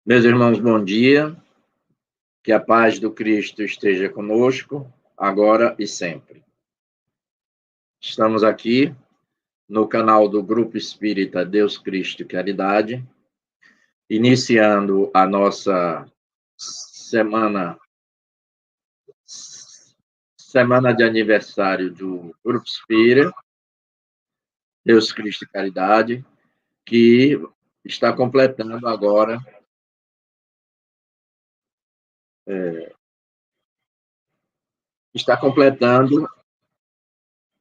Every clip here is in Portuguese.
Meus irmãos, bom dia. Que a paz do Cristo esteja conosco, agora e sempre. Estamos aqui no canal do Grupo Espírita Deus Cristo e Caridade, iniciando a nossa semana de aniversário do Grupo Espírita Deus Cristo e Caridade, que está completando agora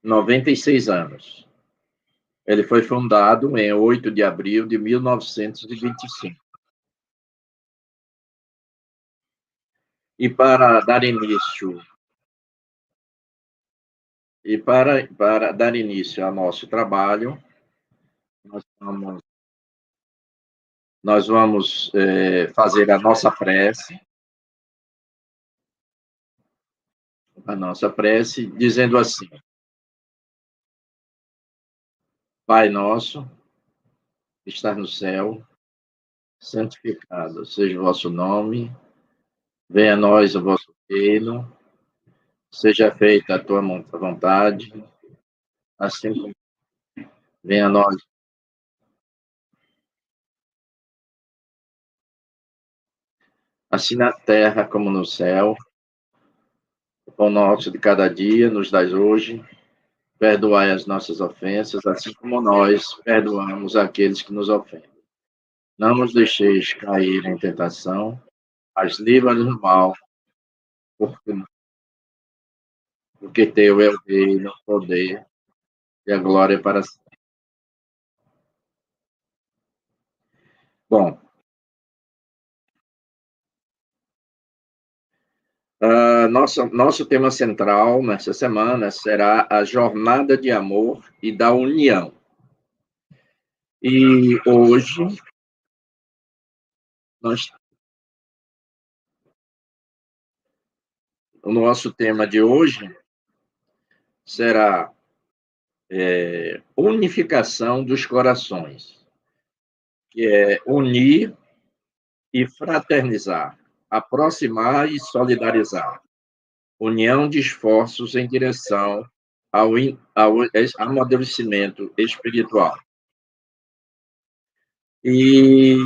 96 anos. Ele foi fundado em 8 de abril de 1925. E para dar início ao nosso trabalho, nós vamos fazer a nossa prece, dizendo assim: Pai nosso, que estás no céu, santificado seja o vosso nome, venha a nós o vosso reino, seja feita a tua vontade, assim como venha a nós, assim na terra como no céu. O pão nosso de cada dia nos dai hoje, perdoai as nossas ofensas, assim como nós perdoamos aqueles que nos ofendem. Não nos deixeis cair em tentação, mas livra-nos do mal, porque teu é o reino, o poder e a glória para sempre. Bom, nosso tema central nessa semana será a jornada de amor e da união. E hoje, o nosso tema de hoje será unificação dos corações, que é unir e fraternizar, aproximar e solidarizar, união de esforços em direção ao amadurecimento espiritual. E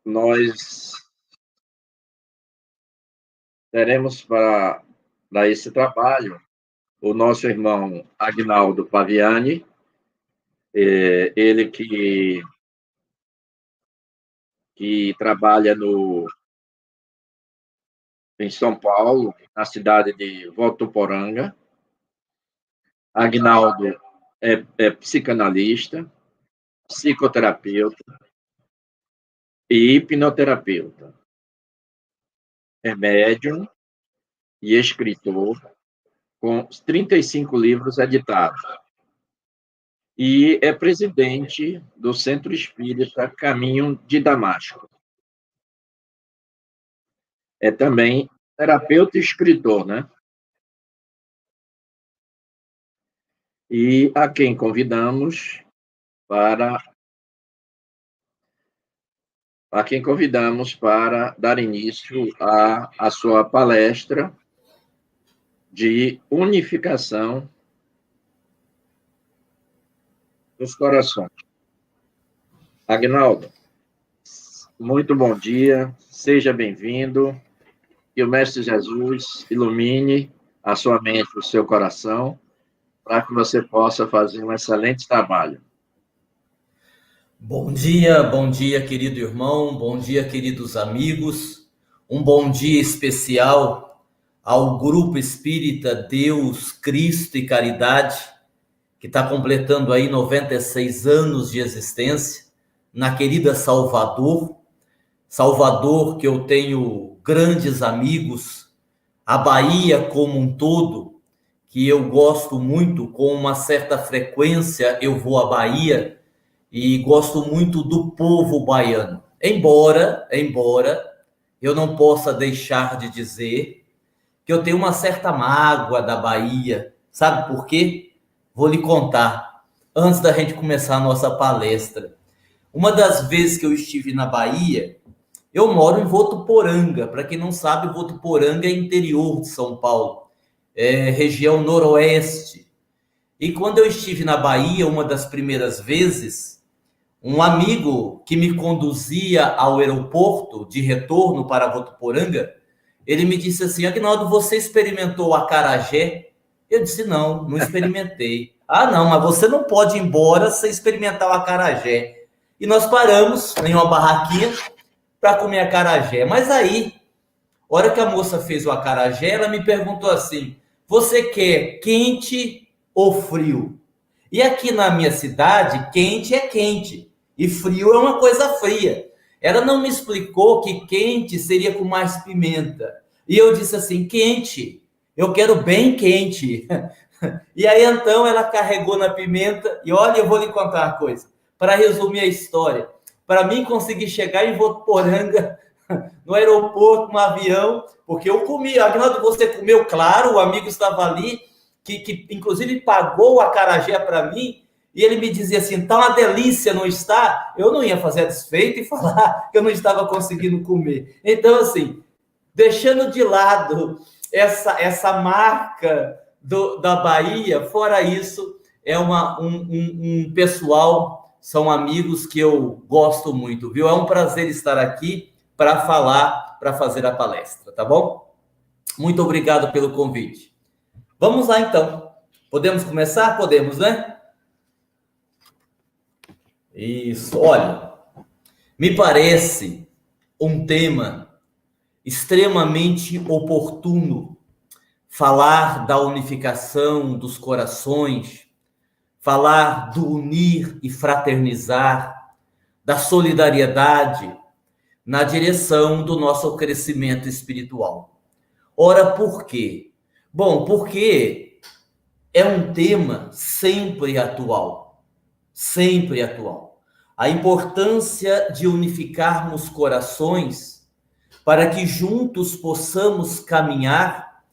nós teremos para esse trabalho o nosso irmão Agnaldo Paviani, ele que trabalha em São Paulo, na cidade de Votuporanga. Agnaldo é psicanalista, psicoterapeuta e hipnoterapeuta. É médium e escritor, com 35 livros editados. E é presidente do Centro Espírita Caminho de Damasco. É também terapeuta e escritor, né? E a quem convidamos para dar início à sua palestra de unificação dos corações. Agnaldo, muito bom dia, seja bem-vindo, que o Mestre Jesus ilumine a sua mente, o seu coração, para que você possa fazer um excelente trabalho. Bom dia, querido irmão, bom dia, queridos amigos, um bom dia especial ao Grupo Espírita Deus, Cristo e Caridade, que está completando aí 96 anos de existência, na querida Salvador que eu tenho grandes amigos, a Bahia como um todo, que eu gosto muito, com uma certa frequência eu vou à Bahia, e gosto muito do povo baiano. Embora eu não possa deixar de dizer que eu tenho uma certa mágoa da Bahia. Sabe por quê? Vou lhe contar, antes da gente começar a nossa palestra. Uma das vezes que eu estive na Bahia, Eu moro em Votuporanga. Para quem não sabe, Votuporanga é interior de São Paulo, é região noroeste. E quando eu estive na Bahia, uma das primeiras vezes, um amigo que me conduzia ao aeroporto de retorno para Votuporanga, ele me disse assim: Aguinaldo, você experimentou o acarajé? Eu disse: não experimentei. Ah, não, mas você não pode ir embora sem experimentar o acarajé. E nós paramos em uma barraquinha para comer acarajé. Mas aí, a hora que a moça fez o acarajé, ela me perguntou assim: você quer quente ou frio? E aqui na minha cidade, quente é quente e frio é uma coisa fria. Ela não me explicou que quente seria com mais pimenta. E eu disse assim: quente, eu quero bem quente. E aí então ela carregou na pimenta. E olha, eu vou lhe contar uma coisa, para resumir a história. Para mim conseguir chegar em Votuporanga, no aeroporto, no avião, porque eu comi. Aguinaldo, você comeu? Claro, o amigo estava ali, que inclusive pagou o acarajé para mim, e ele me dizia assim: tá uma delícia, não está? Eu não ia fazer a desfeita e falar que eu não estava conseguindo comer. Então, assim, deixando de lado essa marca da Bahia, fora isso, é um pessoal, são amigos que eu gosto muito, viu? É um prazer estar aqui para falar, para fazer a palestra, tá bom? Muito obrigado pelo convite. Vamos lá, então. Podemos começar? Podemos, né? Isso. Olha, me parece um tema extremamente oportuno falar da unificação dos corações, falar do unir e fraternizar, da solidariedade na direção do nosso crescimento espiritual. Ora, por quê? Bom, porque é um tema sempre atual, sempre atual. A importância de unificarmos corações para que juntos possamos caminhar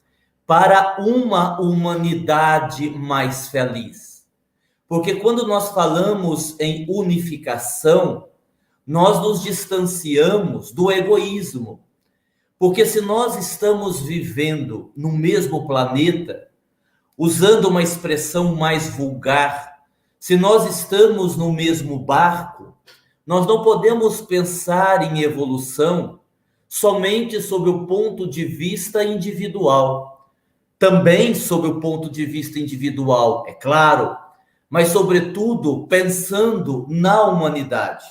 para uma humanidade mais feliz. Porque quando nós falamos em unificação, nós nos distanciamos do egoísmo. Porque se nós estamos vivendo no mesmo planeta, usando uma expressão mais vulgar, se nós estamos no mesmo barco, nós não podemos pensar em evolução somente sob o ponto de vista individual. Também sob o ponto de vista individual, é claro, mas sobretudo pensando na humanidade.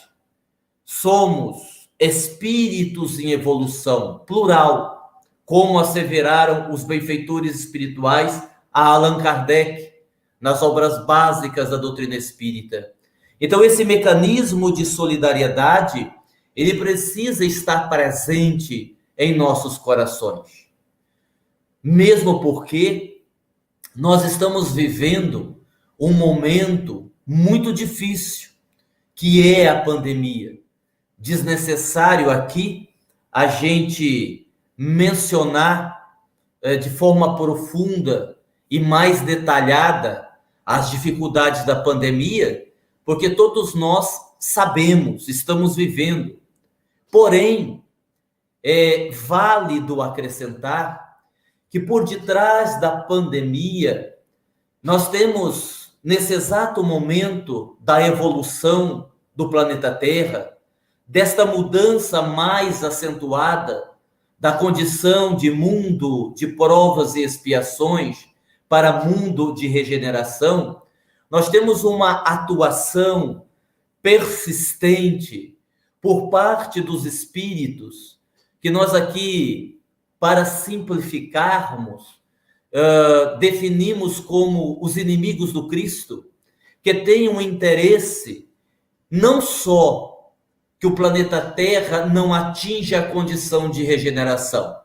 Somos espíritos em evolução, plural, como asseveraram os benfeitores espirituais a Allan Kardec, nas obras básicas da doutrina espírita. Então, esse mecanismo de solidariedade, ele precisa estar presente em nossos corações. Mesmo porque nós estamos vivendo um momento muito difícil, que é a pandemia. Desnecessário aqui a gente mencionar de forma profunda e mais detalhada as dificuldades da pandemia, porque todos nós sabemos, estamos vivendo. Porém, é válido acrescentar que por detrás da pandemia, nós temos, nesse exato momento da evolução do planeta Terra, desta mudança mais acentuada da condição de mundo de provas e expiações para mundo de regeneração, nós temos uma atuação persistente por parte dos espíritos, que nós aqui, para simplificarmos, definimos como os inimigos do Cristo, que têm um interesse não só que o planeta Terra não atinja a condição de regeneração.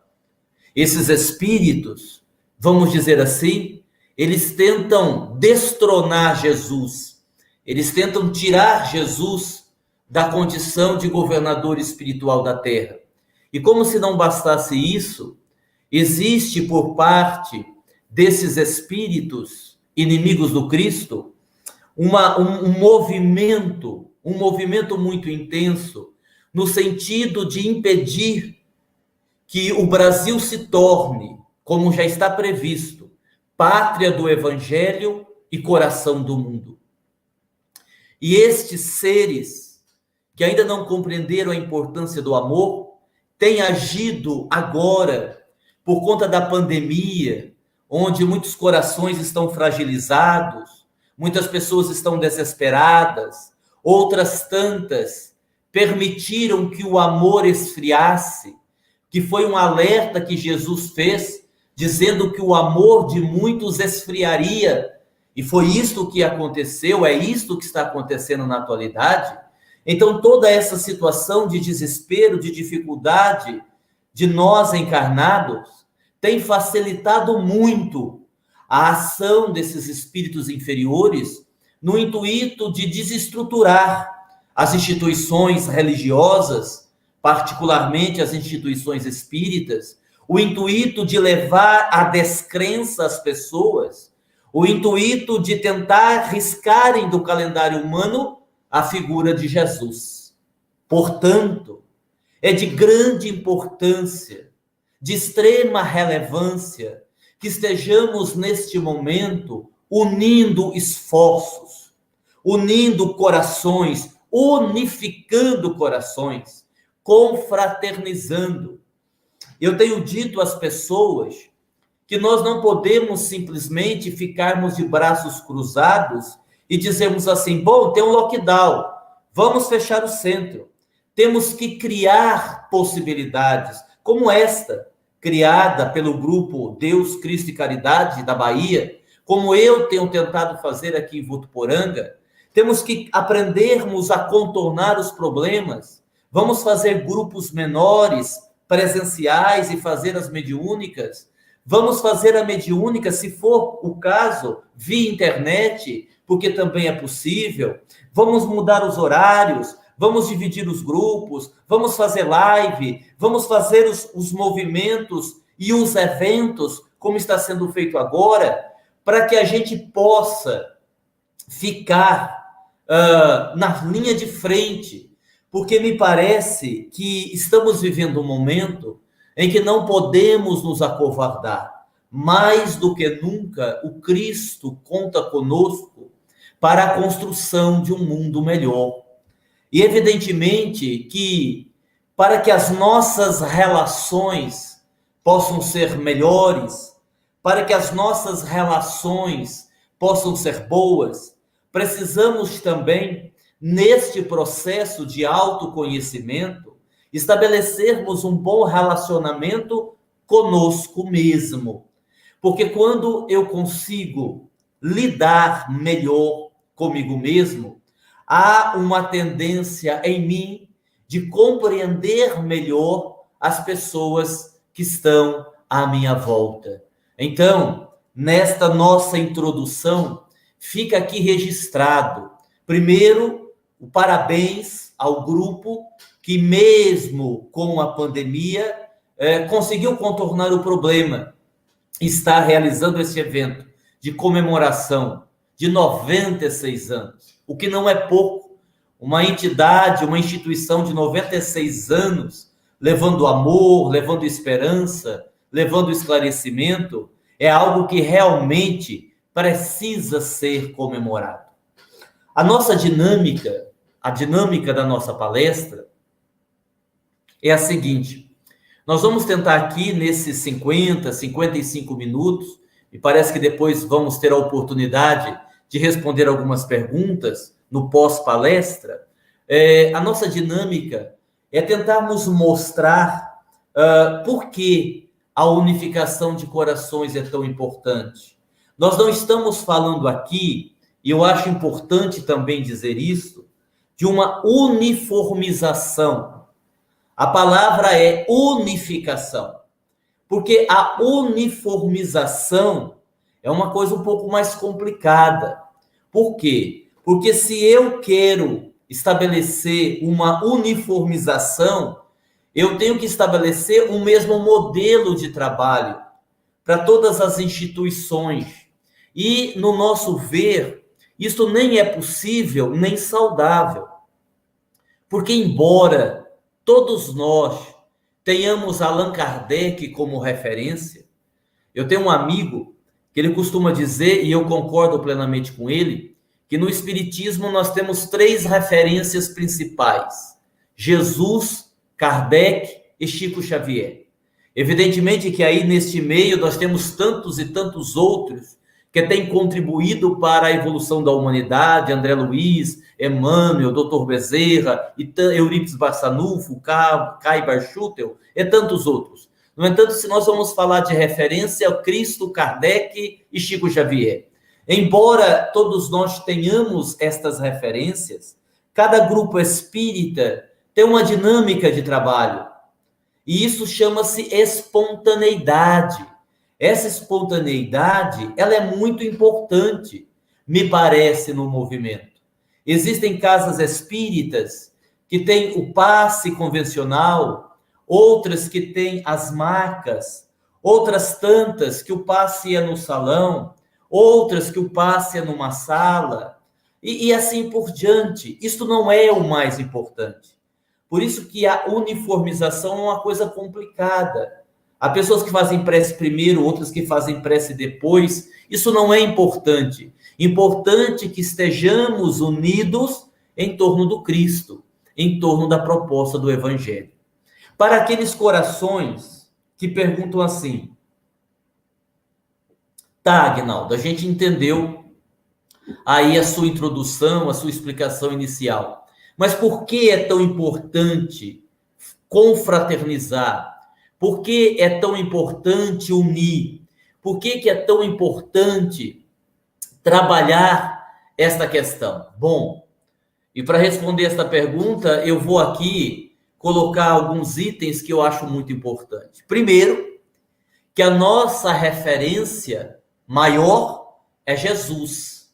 Esses espíritos, vamos dizer assim, eles tentam destronar Jesus, eles tentam tirar Jesus da condição de governador espiritual da Terra. E como se não bastasse isso, existe por parte desses espíritos inimigos do Cristo um movimento muito intenso no sentido de impedir que o Brasil se torne, como já está previsto, pátria do Evangelho e coração do mundo. E estes seres que ainda não compreenderam a importância do amor têm agido agora por conta da pandemia, onde muitos corações estão fragilizados, muitas pessoas estão desesperadas, outras tantas permitiram que o amor esfriasse, que foi um alerta que Jesus fez, dizendo que o amor de muitos esfriaria, e foi isto que aconteceu, é isto que está acontecendo na atualidade. Então, toda essa situação de desespero, de dificuldade de nós encarnados, tem facilitado muito a ação desses espíritos inferiores no intuito de desestruturar as instituições religiosas, particularmente as instituições espíritas, o intuito de levar à descrença as pessoas, o intuito de tentar riscarem do calendário humano a figura de Jesus. Portanto, é de grande importância, de extrema relevância, que estejamos neste momento unindo esforços, unindo corações, unificando corações, confraternizando. Eu tenho dito às pessoas que nós não podemos simplesmente ficarmos de braços cruzados e dizermos assim, bom, tem um lockdown, vamos fechar o centro. Temos que criar possibilidades, como esta, criada pelo grupo Deus, Cristo e Caridade da Bahia, como eu tenho tentado fazer aqui em Votuporanga. Temos que aprendermos a contornar os problemas. Vamos fazer grupos menores, presenciais, e fazer as mediúnicas. Vamos fazer a mediúnica, se for o caso, via internet, porque também é possível. Vamos mudar os horários, vamos dividir os grupos, vamos fazer live, vamos fazer os movimentos e os eventos, como está sendo feito agora, para que a gente possa ficar na linha de frente, porque me parece que estamos vivendo um momento em que não podemos nos acovardar. Mais do que nunca, o Cristo conta conosco para a construção de um mundo melhor. E evidentemente que para que as nossas relações possam ser melhores, para que as nossas relações possam ser boas, precisamos também, neste processo de autoconhecimento, estabelecermos um bom relacionamento conosco mesmo. Porque quando eu consigo lidar melhor comigo mesmo, há uma tendência em mim de compreender melhor as pessoas que estão à minha volta. Então, nesta nossa introdução, fica aqui registrado, primeiro, o parabéns ao grupo que, mesmo com a pandemia, conseguiu contornar o problema, está realizando esse evento de comemoração de 96 anos, o que não é pouco. Uma entidade, uma instituição de 96 anos, levando amor, levando esperança, levando esclarecimento, é algo que realmente precisa ser comemorado. A nossa dinâmica, a dinâmica da nossa palestra é a seguinte: nós vamos tentar aqui nesses 50, 55 minutos, e parece que depois vamos ter a oportunidade de responder algumas perguntas no pós-palestra. A nossa dinâmica é tentarmos mostrar por que a unificação de corações é tão importante. Nós não estamos falando aqui, e eu acho importante também dizer isso, de uma uniformização. A palavra é unificação, porque a uniformização é uma coisa um pouco mais complicada. Por quê? Porque se eu quero estabelecer uma uniformização, eu tenho que estabelecer um mesmo modelo de trabalho para todas as instituições. E, no nosso ver, isso nem é possível, nem saudável. Porque, embora todos nós tenhamos Allan Kardec como referência. Eu tenho um amigo que ele costuma dizer, e eu concordo plenamente com ele, que no Espiritismo nós temos 3 referências principais: Jesus, Kardec e Chico Xavier. Evidentemente que aí neste meio nós temos tantos e tantos outros que têm contribuído para a evolução da humanidade: André Luiz, Emmanuel, Dr. Bezerra, Eurípides Barçanufo, Kai Barchutel e tantos outros. No entanto, se nós vamos falar de referência, Cristo, Kardec e Chico Xavier. Embora todos nós tenhamos estas referências, cada grupo espírita tem uma dinâmica de trabalho. E isso chama-se espontaneidade. Essa espontaneidade, ela é muito importante, me parece, no movimento. Existem casas espíritas que têm o passe convencional, outras que têm as marcas, outras tantas que o passe é no salão, outras que o passe é numa sala, e assim por diante. Isto não é o mais importante. Por isso que a uniformização é uma coisa complicada. Há pessoas que fazem prece primeiro, outras que fazem prece depois. Isso não é importante. Importante que estejamos unidos em torno do Cristo, em torno da proposta do Evangelho. Para aqueles corações que perguntam assim: tá, Aguinaldo, a gente entendeu aí a sua introdução, a sua explicação inicial, mas por que é tão importante confraternizar? Por que é tão importante unir? Por que é tão importante trabalhar esta questão? Bom, e para responder esta pergunta, eu vou aqui colocar alguns itens que eu acho muito importantes. Primeiro, que a nossa referência maior é Jesus.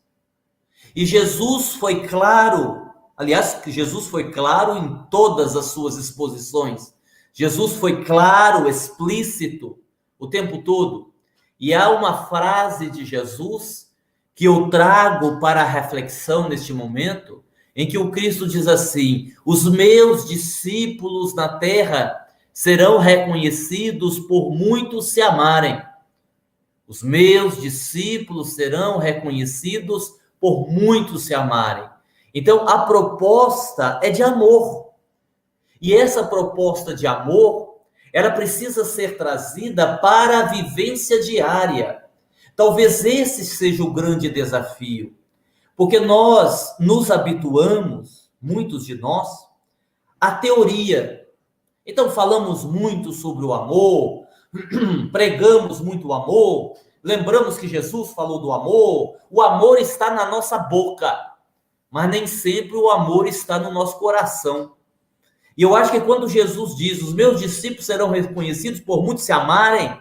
E Jesus foi claro, aliás, Jesus foi claro em todas as suas exposições. Jesus foi claro, explícito o tempo todo. E há uma frase de Jesus que eu trago para a reflexão neste momento, em que o Cristo diz assim: os meus discípulos na terra serão reconhecidos por muitos se amarem. Os meus discípulos serão reconhecidos por muitos se amarem. Então, a proposta é de amor. E essa proposta de amor, ela precisa ser trazida para a vivência diária. Talvez esse seja o grande desafio. Porque nós nos habituamos, muitos de nós, à teoria. Então, falamos muito sobre o amor, pregamos muito o amor, lembramos que Jesus falou do amor. O amor está na nossa boca, mas nem sempre o amor está no nosso coração. E eu acho que quando Jesus diz: os meus discípulos serão reconhecidos por muitos se amarem,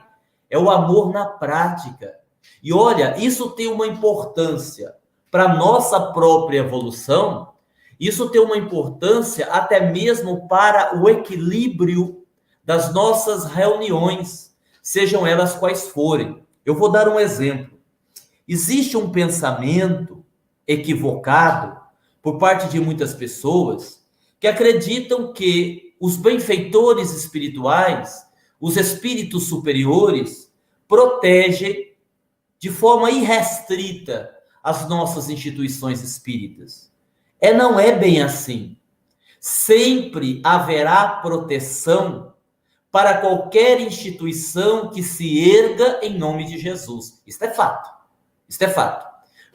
é o amor na prática. E olha, isso tem uma importância para a nossa própria evolução, isso tem uma importância até mesmo para o equilíbrio das nossas reuniões, sejam elas quais forem. Eu vou dar um exemplo. Existe um pensamento equivocado por parte de muitas pessoas que acreditam que os benfeitores espirituais, os espíritos superiores, protegem de forma irrestrita as nossas instituições espíritas. Não é bem assim. Sempre haverá proteção para qualquer instituição que se erga em nome de Jesus. Isto é fato. Isto é fato.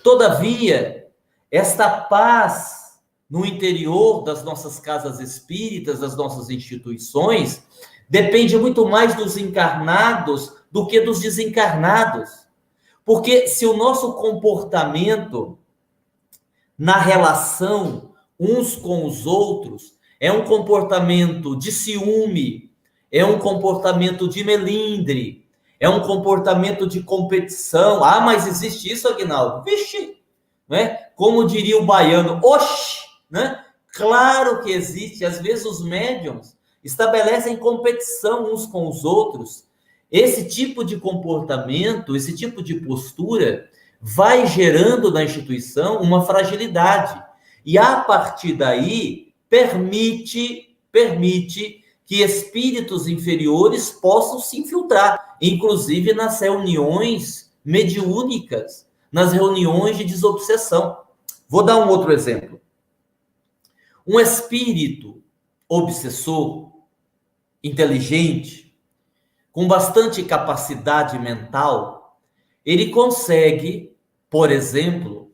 Todavia, esta paz no interior das nossas casas espíritas, das nossas instituições, depende muito mais dos encarnados do que dos desencarnados. Porque se o nosso comportamento na relação uns com os outros é um comportamento de ciúme, é um comportamento de melindre, é um comportamento de competição. Ah, mas existe isso, Aguinaldo? Vixe! Né? Como diria o baiano, oxe! Né? Claro que existe. Às vezes os médiuns estabelecem competição uns com os outros. Esse tipo de comportamento, esse tipo de postura vai gerando na instituição uma fragilidade. E a partir daí permite permite que espíritos inferiores possam se infiltrar, inclusive nas reuniões mediúnicas, nas reuniões de desobsessão. Vou dar um outro exemplo. Um espírito obsessor, inteligente, com bastante capacidade mental, ele consegue, por exemplo,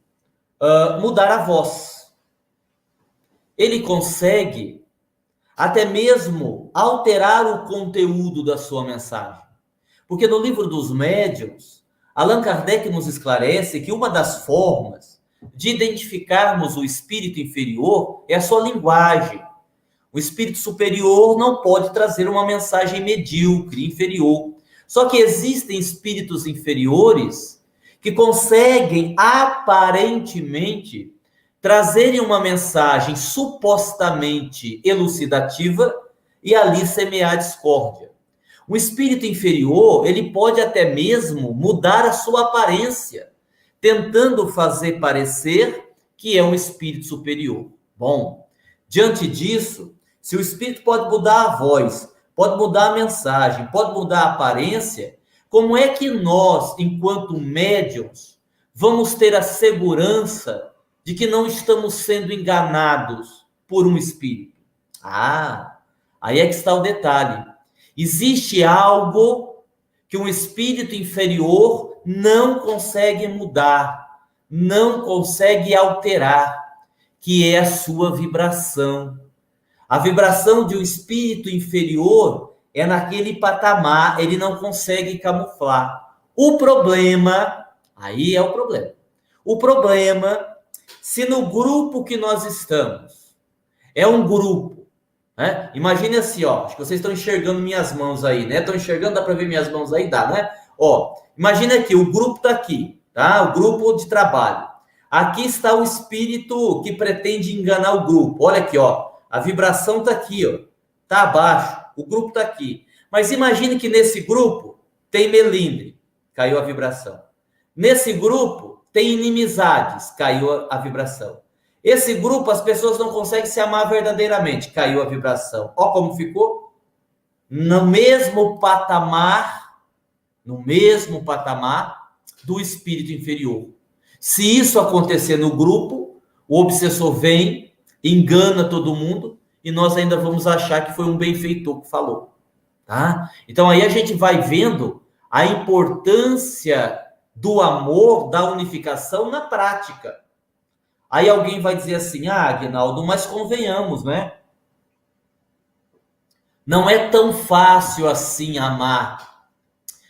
mudar a voz. Ele consegue até mesmo alterar o conteúdo da sua mensagem. Porque no livro dos médiuns, Allan Kardec nos esclarece que uma das formas de identificarmos o espírito inferior é a sua linguagem. O espírito superior não pode trazer uma mensagem medíocre, inferior. Só que existem espíritos inferiores que conseguem aparentemente trazerem uma mensagem supostamente elucidativa e ali semear discórdia. O espírito inferior, ele pode até mesmo mudar a sua aparência, tentando fazer parecer que é um espírito superior. Bom, diante disso, se o espírito pode mudar a voz, pode mudar a mensagem, pode mudar a aparência, como é que nós, enquanto médiuns, vamos ter a segurança de que não estamos sendo enganados por um espírito? Aí é que está o detalhe. Existe algo que um espírito inferior não consegue mudar, não consegue alterar, que é a sua vibração. A vibração de um espírito inferior é naquele patamar, ele não consegue camuflar. O problema, aí é o problema. O problema, se no grupo que nós estamos, é um grupo, né? Imagine assim, ó, acho que vocês estão enxergando minhas mãos aí, né? Estão enxergando, dá para ver minhas mãos aí? Dá, né? Ó, imagine aqui, o grupo está aqui, tá? O grupo de trabalho. Aqui está o espírito que pretende enganar o grupo. Olha aqui, ó, a vibração está aqui, ó, tá abaixo, o grupo está aqui. Mas imagine que nesse grupo tem melindre, caiu a vibração. Nesse grupo tem inimizades, caiu a vibração. Esse grupo, as pessoas não conseguem se amar verdadeiramente, caiu a vibração. Ó como ficou. No mesmo patamar do espírito inferior. Se isso acontecer no grupo, o obsessor vem, engana todo mundo e nós ainda vamos achar que foi um benfeitor que falou. Tá? Então aí a gente vai vendo a importância do amor, da unificação na prática. Aí alguém vai dizer assim, Aguinaldo, mas convenhamos, né? Não é tão fácil assim amar.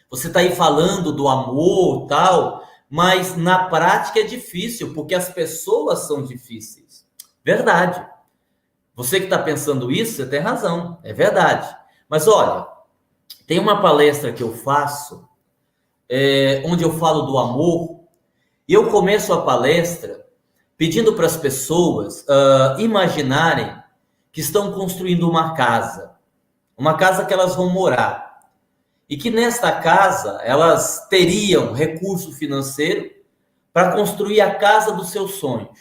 Você está aí falando do amor, tal, mas na prática é difícil, porque as pessoas são difíceis. Verdade. Você que está pensando isso, você tem razão, é verdade. Mas olha, tem uma palestra que eu faço, onde eu falo do amor, e eu começo a palestra pedindo para as pessoas imaginarem que estão construindo uma casa que elas vão morar. E que nesta casa elas teriam recurso financeiro para construir a casa dos seus sonhos.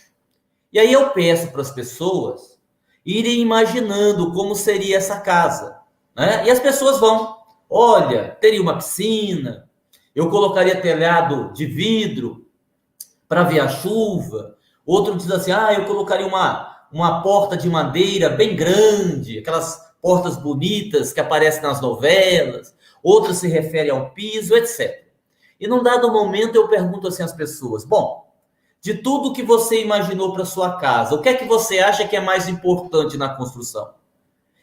E aí eu peço para as pessoas irem imaginando como seria essa casa, né? E as pessoas vão, olha, teria uma piscina, eu colocaria telhado de vidro para ver a chuva. Outro diz assim, eu colocaria uma porta de madeira bem grande, aquelas portas bonitas que aparecem nas novelas. Outro se refere ao piso, etc. E num dado momento eu pergunto assim às pessoas, bom, de tudo que você imaginou para sua casa, o que é que você acha que é mais importante na construção?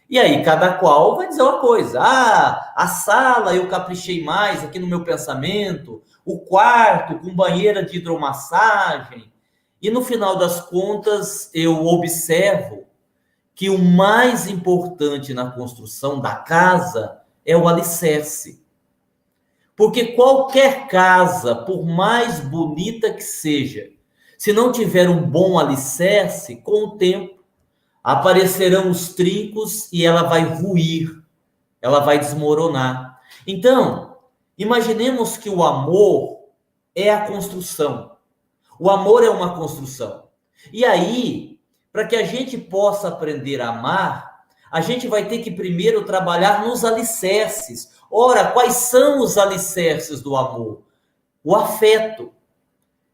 E aí cada qual vai dizer uma coisa, a sala eu caprichei mais aqui no meu pensamento, o quarto com banheira de hidromassagem, e no final das contas eu observo que o mais importante na construção da casa é o alicerce. Porque qualquer casa, por mais bonita que seja, se não tiver um bom alicerce, com o tempo aparecerão os trincos e ela vai ruir, ela vai desmoronar. Então, imaginemos que o amor é a construção. O amor é uma construção. E aí, para que a gente possa aprender a amar, A gente vai ter que primeiro trabalhar nos alicerces. Ora, quais são os alicerces do amor? O afeto.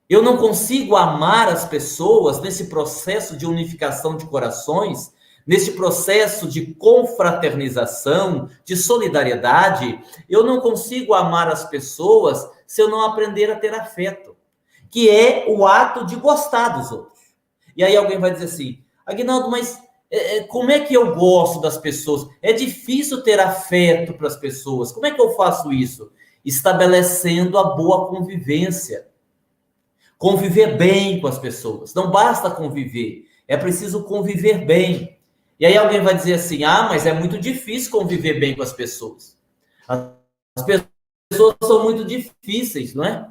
Eu não consigo amar as pessoas nesse processo de unificação de corações, nesse processo de confraternização, de solidariedade. Eu não consigo amar as pessoas se eu não aprender a ter afeto, que é o ato de gostar dos outros. E aí alguém vai dizer assim, Aguinaldo, mas como é que eu gosto das pessoas? É difícil ter afeto para as pessoas. Como é que eu faço isso? Estabelecendo a boa convivência. Conviver bem com as pessoas. Não basta conviver, é preciso conviver bem. E aí alguém vai dizer assim, mas é muito difícil conviver bem com as pessoas. As pessoas são muito difíceis, não é?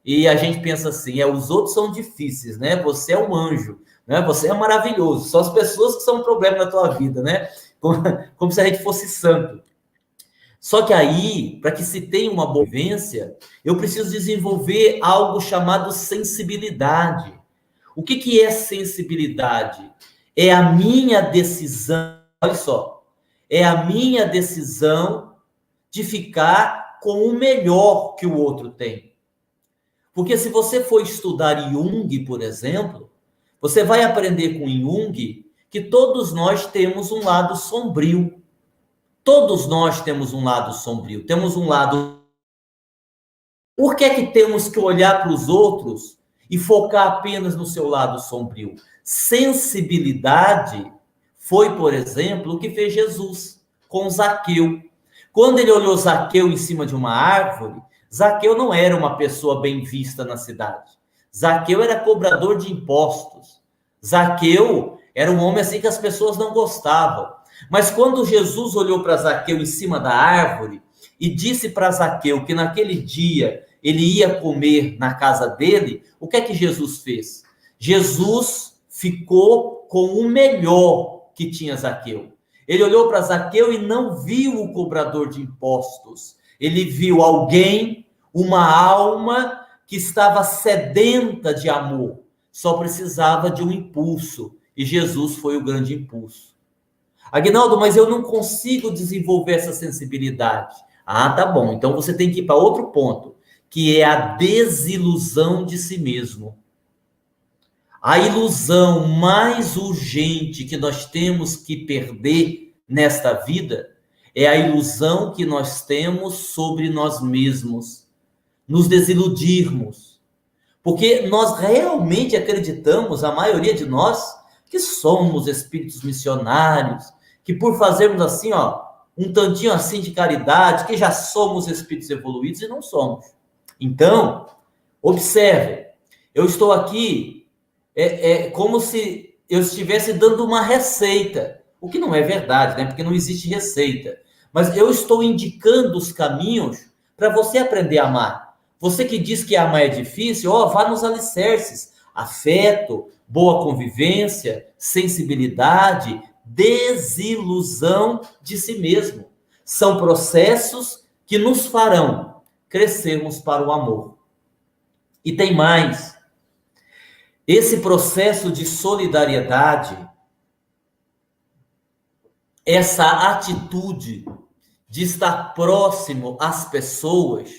E a gente pensa assim, os outros são difíceis, né? Você é um anjo, né? Você é maravilhoso. Só as pessoas que são um problema na tua vida, né? Como se a gente fosse santo. Só que aí, para que se tenha uma boa vivência, eu preciso desenvolver algo chamado sensibilidade. O que é sensibilidade? É a minha decisão, olha só, é a minha decisão de ficar com o melhor que o outro tem. Porque se você for estudar Jung, por exemplo, você vai aprender com Jung que todos nós temos um lado sombrio. Todos nós temos um lado sombrio, temos um lado... Por que é que temos que olhar para os outros e focar apenas no seu lado sombrio? Sensibilidade foi, por exemplo, o que fez Jesus com Zaqueu. Quando ele olhou Zaqueu em cima de uma árvore, Zaqueu não era uma pessoa bem vista na cidade. Zaqueu era cobrador de impostos. Zaqueu era um homem assim que as pessoas não gostavam. Mas quando Jesus olhou para Zaqueu em cima da árvore e disse para Zaqueu que naquele dia ele ia comer na casa dele, o que é que Jesus fez? Jesus ficou com o melhor que tinha Zaqueu. Ele olhou para Zaqueu e não viu o cobrador de impostos. Ele viu alguém, uma alma que estava sedenta de amor. Só precisava de um impulso. E Jesus foi o grande impulso. Aguinaldo, mas eu não consigo desenvolver essa sensibilidade. Tá bom. Então você tem que ir para outro ponto, que é a desilusão de si mesmo. A ilusão mais urgente que nós temos que perder nesta vida é a ilusão que nós temos sobre nós mesmos. Nos desiludirmos. Porque nós realmente acreditamos, a maioria de nós, que somos espíritos missionários, que por fazermos assim, um tantinho assim de caridade, que já somos espíritos evoluídos e não somos. Então, observe, eu estou aqui como se eu estivesse dando uma receita, o que não é verdade, né? Porque não existe receita. Mas eu estou indicando os caminhos para você aprender a amar. Você que diz que amar é difícil, vá nos alicerces. Afeto, boa convivência, sensibilidade, desilusão de si mesmo. São processos que nos farão crescermos para o amor. E tem mais. Esse processo de solidariedade, essa atitude de estar próximo às pessoas,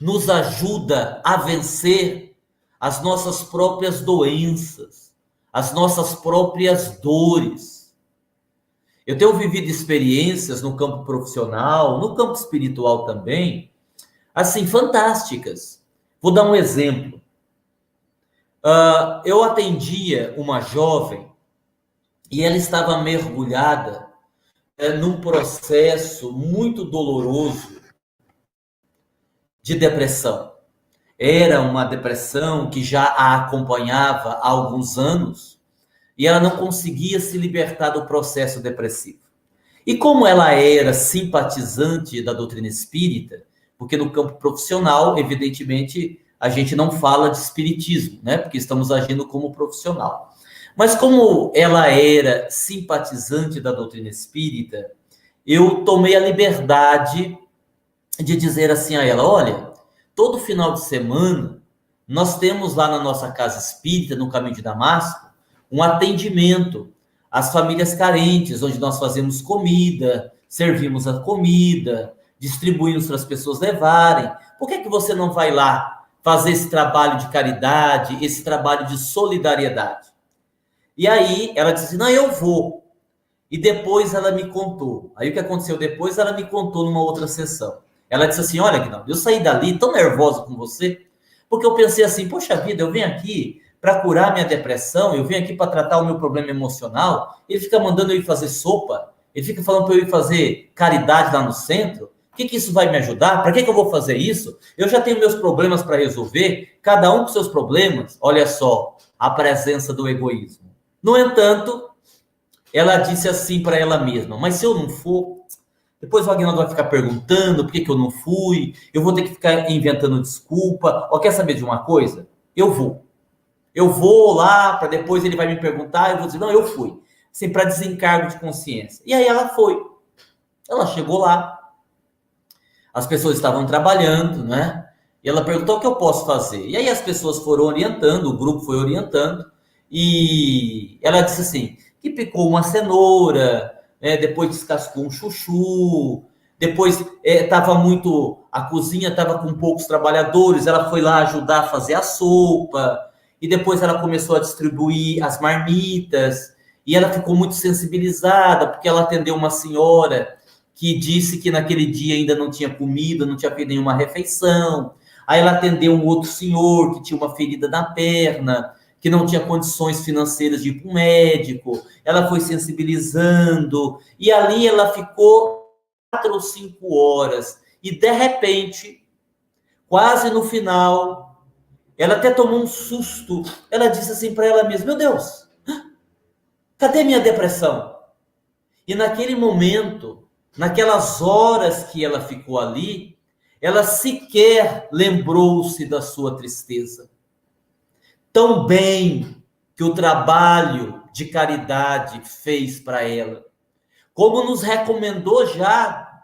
nos ajuda a vencer as nossas próprias doenças, as nossas próprias dores. Eu tenho vivido experiências no campo profissional, no campo espiritual também, assim, fantásticas. Vou dar um exemplo. Eu atendia uma jovem e ela estava mergulhada num processo muito doloroso de depressão. Era uma depressão que já a acompanhava há alguns anos e ela não conseguia se libertar do processo depressivo. E como ela era simpatizante da doutrina espírita, porque no campo profissional, evidentemente, a gente não fala de espiritismo, né? Porque estamos agindo como profissional. Mas como ela era simpatizante da doutrina espírita, eu tomei a liberdade de dizer assim a ela, olha, todo final de semana, nós temos lá na nossa casa espírita, no Caminho de Damasco, um atendimento, as famílias carentes, onde nós fazemos comida, servimos a comida, distribuímos para as pessoas levarem. Por que você não vai lá fazer esse trabalho de caridade, esse trabalho de solidariedade? E aí ela disse assim, não, eu vou. E depois ela me contou. Aí o que aconteceu depois, ela me contou numa outra sessão. Ela disse assim, olha, Aguinaldo, eu saí dali tão nervosa com você, porque eu pensei assim, poxa vida, eu venho aqui para curar minha depressão, eu venho aqui para tratar o meu problema emocional, ele fica mandando eu ir fazer sopa, ele fica falando para eu ir fazer caridade lá no centro, o que isso vai me ajudar? Para que eu vou fazer isso? Eu já tenho meus problemas para resolver, cada um com seus problemas. Olha só, a presença do egoísmo. No entanto, ela disse assim para ela mesma, mas se eu não for, depois o Aguinaldo vai ficar perguntando por que eu não fui, eu vou ter que ficar inventando desculpa. Ó, quer saber de uma coisa? Eu vou. Eu vou lá, para depois ele vai me perguntar, eu vou dizer, não, eu fui. Assim, para desencargo de consciência. E aí ela foi. Ela chegou lá, as pessoas estavam trabalhando, né? E ela perguntou o que eu posso fazer. E aí as pessoas foram orientando, o grupo foi orientando, e ela disse assim, que picou uma cenoura, depois descascou um chuchu, depois a cozinha estava com poucos trabalhadores, ela foi lá ajudar a fazer a sopa, e depois ela começou a distribuir as marmitas, e ela ficou muito sensibilizada, porque ela atendeu uma senhora que disse que naquele dia ainda não tinha comida, não tinha feito nenhuma refeição. Aí ela atendeu um outro senhor que tinha uma ferida na perna, que não tinha condições financeiras de ir para um médico. Ela foi sensibilizando, e ali ela ficou 4 ou 5 horas. E, de repente, quase no final, ela até tomou um susto. Ela disse assim para ela mesma, meu Deus, cadê minha depressão? E naquele momento, naquelas horas que ela ficou ali, ela sequer lembrou-se da sua tristeza. Tão bem que o trabalho de caridade fez para ela. Como nos recomendou já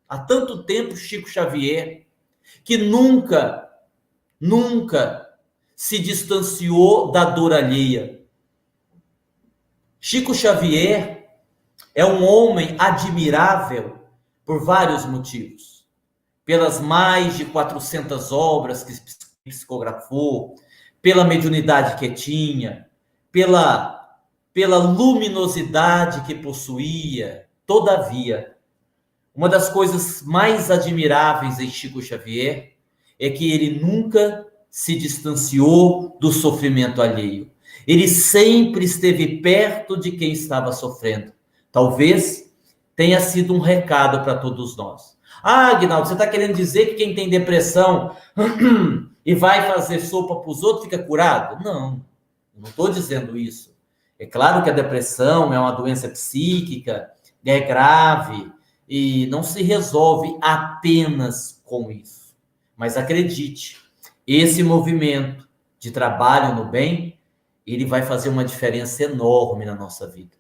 há tanto tempo Chico Xavier, que nunca se distanciou da dor alheia. Chico Xavier é um homem admirável por vários motivos. Pelas mais de 400 obras que psicografou, pela mediunidade que tinha, pela luminosidade que possuía. Todavia, uma das coisas mais admiráveis em Chico Xavier é que ele nunca se distanciou do sofrimento alheio. Ele sempre esteve perto de quem estava sofrendo. Talvez tenha sido um recado para todos nós. Ah, Aguinaldo, você está querendo dizer que quem tem depressão e vai fazer sopa para os outros fica curado? Não estou dizendo isso. É claro que a depressão é uma doença psíquica, é grave e não se resolve apenas com isso. Mas acredite, esse movimento de trabalho no bem, ele vai fazer uma diferença enorme na nossa vida.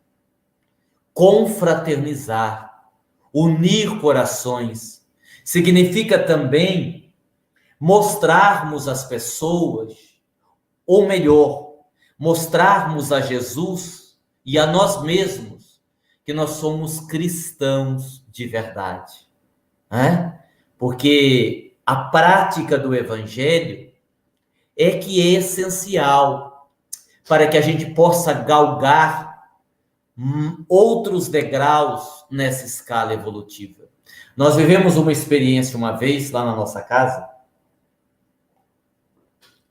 Confraternizar, unir corações, significa também mostrarmos às pessoas, ou melhor, mostrarmos a Jesus e a nós mesmos que nós somos cristãos de verdade. Porque a prática do Evangelho é que é essencial para que a gente possa galgar outros degraus nessa escala evolutiva. Nós vivemos uma experiência uma vez lá na nossa casa,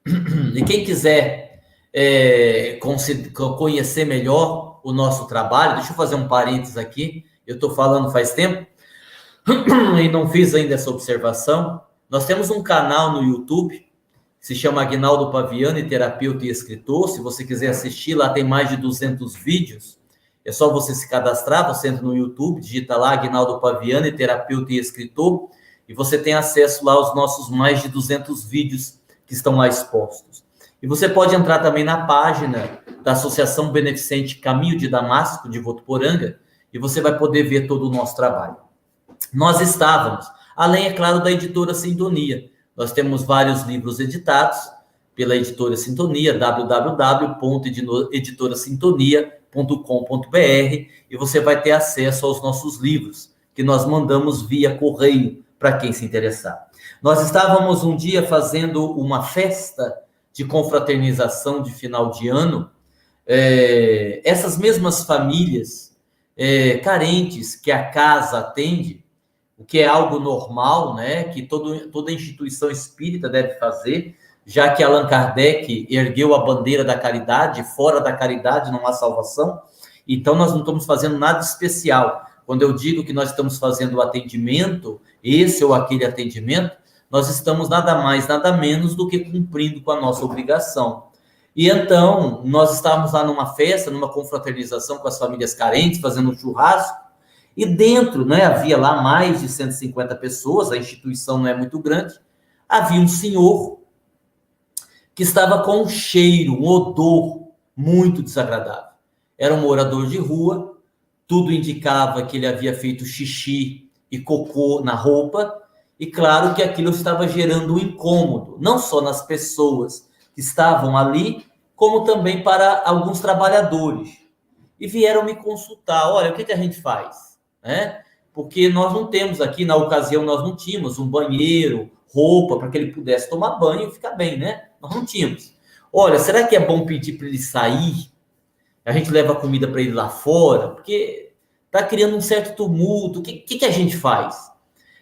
e quem quiser conhecer melhor o nosso trabalho, deixa eu fazer um parênteses aqui, eu estou falando faz tempo e não fiz ainda essa observação. Nós temos um canal no YouTube que se chama Aguinaldo Paviani, terapeuta e escritor. Se você quiser assistir, lá tem mais de 200 vídeos. É só você se cadastrar, você entra no YouTube, digita lá Aguinaldo Paviani, terapeuta e escritor, e você tem acesso lá aos nossos mais de 200 vídeos que estão lá expostos. E você pode entrar também na página da Associação Beneficente Caminho de Damasco, de Votuporanga, e você vai poder ver todo o nosso trabalho. Nós estávamos, além, é claro, da editora Sintonia. Nós temos vários livros editados pela editora Sintonia, www.editorasintonia.com.br. e você vai ter acesso aos nossos livros, que nós mandamos via correio para quem se interessar. Nós estávamos um dia fazendo uma festa de confraternização de final de ano. Essas mesmas famílias carentes que a casa atende, o que é algo normal, né, que toda instituição espírita deve fazer, já que Allan Kardec ergueu a bandeira da caridade, fora da caridade não há salvação, então nós não estamos fazendo nada especial. Quando eu digo que nós estamos fazendo o atendimento, esse ou aquele atendimento, nós estamos nada mais, nada menos do que cumprindo com a nossa obrigação. E então, nós estávamos lá numa festa, numa confraternização com as famílias carentes, fazendo um churrasco, e dentro, né, havia lá mais de 150 pessoas, a instituição não é muito grande, havia um senhor que estava com um cheiro, um odor muito desagradável. Era um morador de rua, tudo indicava que ele havia feito xixi e cocô na roupa, e claro que aquilo estava gerando um incômodo, não só nas pessoas que estavam ali, como também para alguns trabalhadores. E vieram me consultar, olha, o que a gente faz? Porque nós não temos aqui, na ocasião, nós não tínhamos um banheiro, roupa, para que ele pudesse tomar banho e ficar bem, né? Nós não tínhamos. Olha, será que é bom pedir para ele sair? A gente leva comida para ele lá fora? Porque está criando um certo tumulto. O que a gente faz?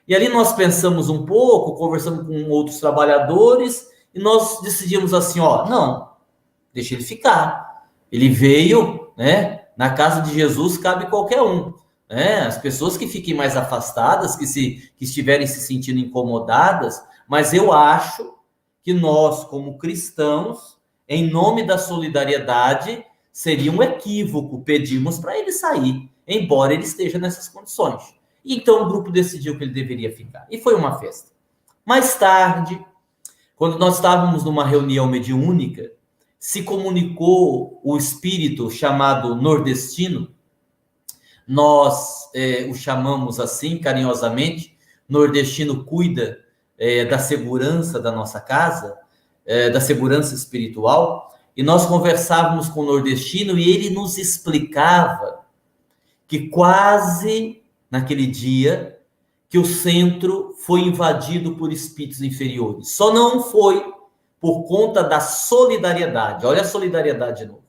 E ali nós pensamos um pouco, conversamos com outros trabalhadores, e nós decidimos assim, não, deixa ele ficar. Ele veio, né? Na casa de Jesus cabe qualquer um. As pessoas que fiquem mais afastadas, que estiverem se sentindo incomodadas, mas eu acho que nós, como cristãos, em nome da solidariedade, seria um equívoco pedirmos para ele sair, embora ele esteja nessas condições. Então o grupo decidiu que ele deveria ficar. E foi uma festa. Mais tarde, quando nós estávamos numa reunião mediúnica, se comunicou o espírito chamado nordestino. Nós o chamamos assim, carinhosamente. Nordestino cuida da segurança da nossa casa, da segurança espiritual. E nós conversávamos com o nordestino e ele nos explicava que quase naquele dia que o centro foi invadido por espíritos inferiores. Só não foi por conta da solidariedade. Olha a solidariedade de novo.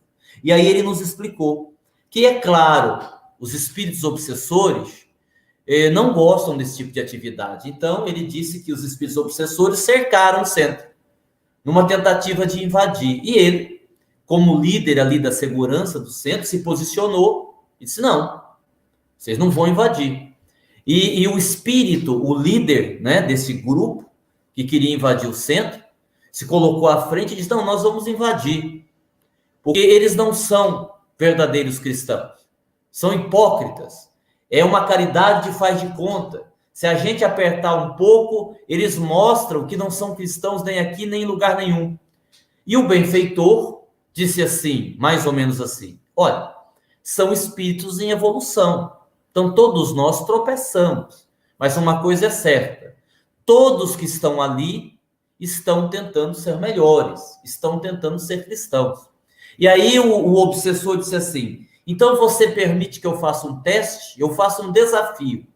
E aí ele nos explicou que, é claro, os espíritos obsessores não gostam desse tipo de atividade. Então, ele disse que os espíritos obsessores cercaram o centro, numa tentativa de invadir. E ele, como líder ali da segurança do centro, se posicionou e disse, não, vocês não vão invadir. E o espírito, o líder, né, desse grupo, que queria invadir o centro, se colocou à frente e disse, não, nós vamos invadir. Porque eles não são verdadeiros cristãos. São hipócritas. É uma caridade de faz de conta. Se a gente apertar um pouco, eles mostram que não são cristãos nem aqui, nem em lugar nenhum. E o benfeitor disse assim, mais ou menos assim, olha, são espíritos em evolução. Então todos nós tropeçamos. Mas uma coisa é certa, todos que estão ali estão tentando ser melhores, estão tentando ser cristãos. E aí o obsessor disse assim, então você permite que eu faça um teste? Eu faço um desafio.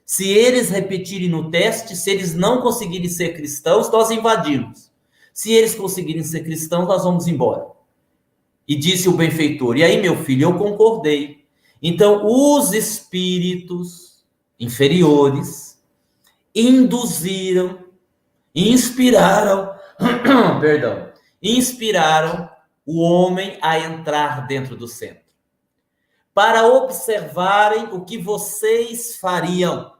Se eles repetirem no teste, se eles não conseguirem ser cristãos, nós invadimos. Se eles conseguirem ser cristãos, nós vamos embora. E disse o benfeitor, e aí, meu filho, eu concordei. Então, os espíritos inferiores induziram, inspiraram o homem a entrar dentro do centro, para observarem o que vocês fariam.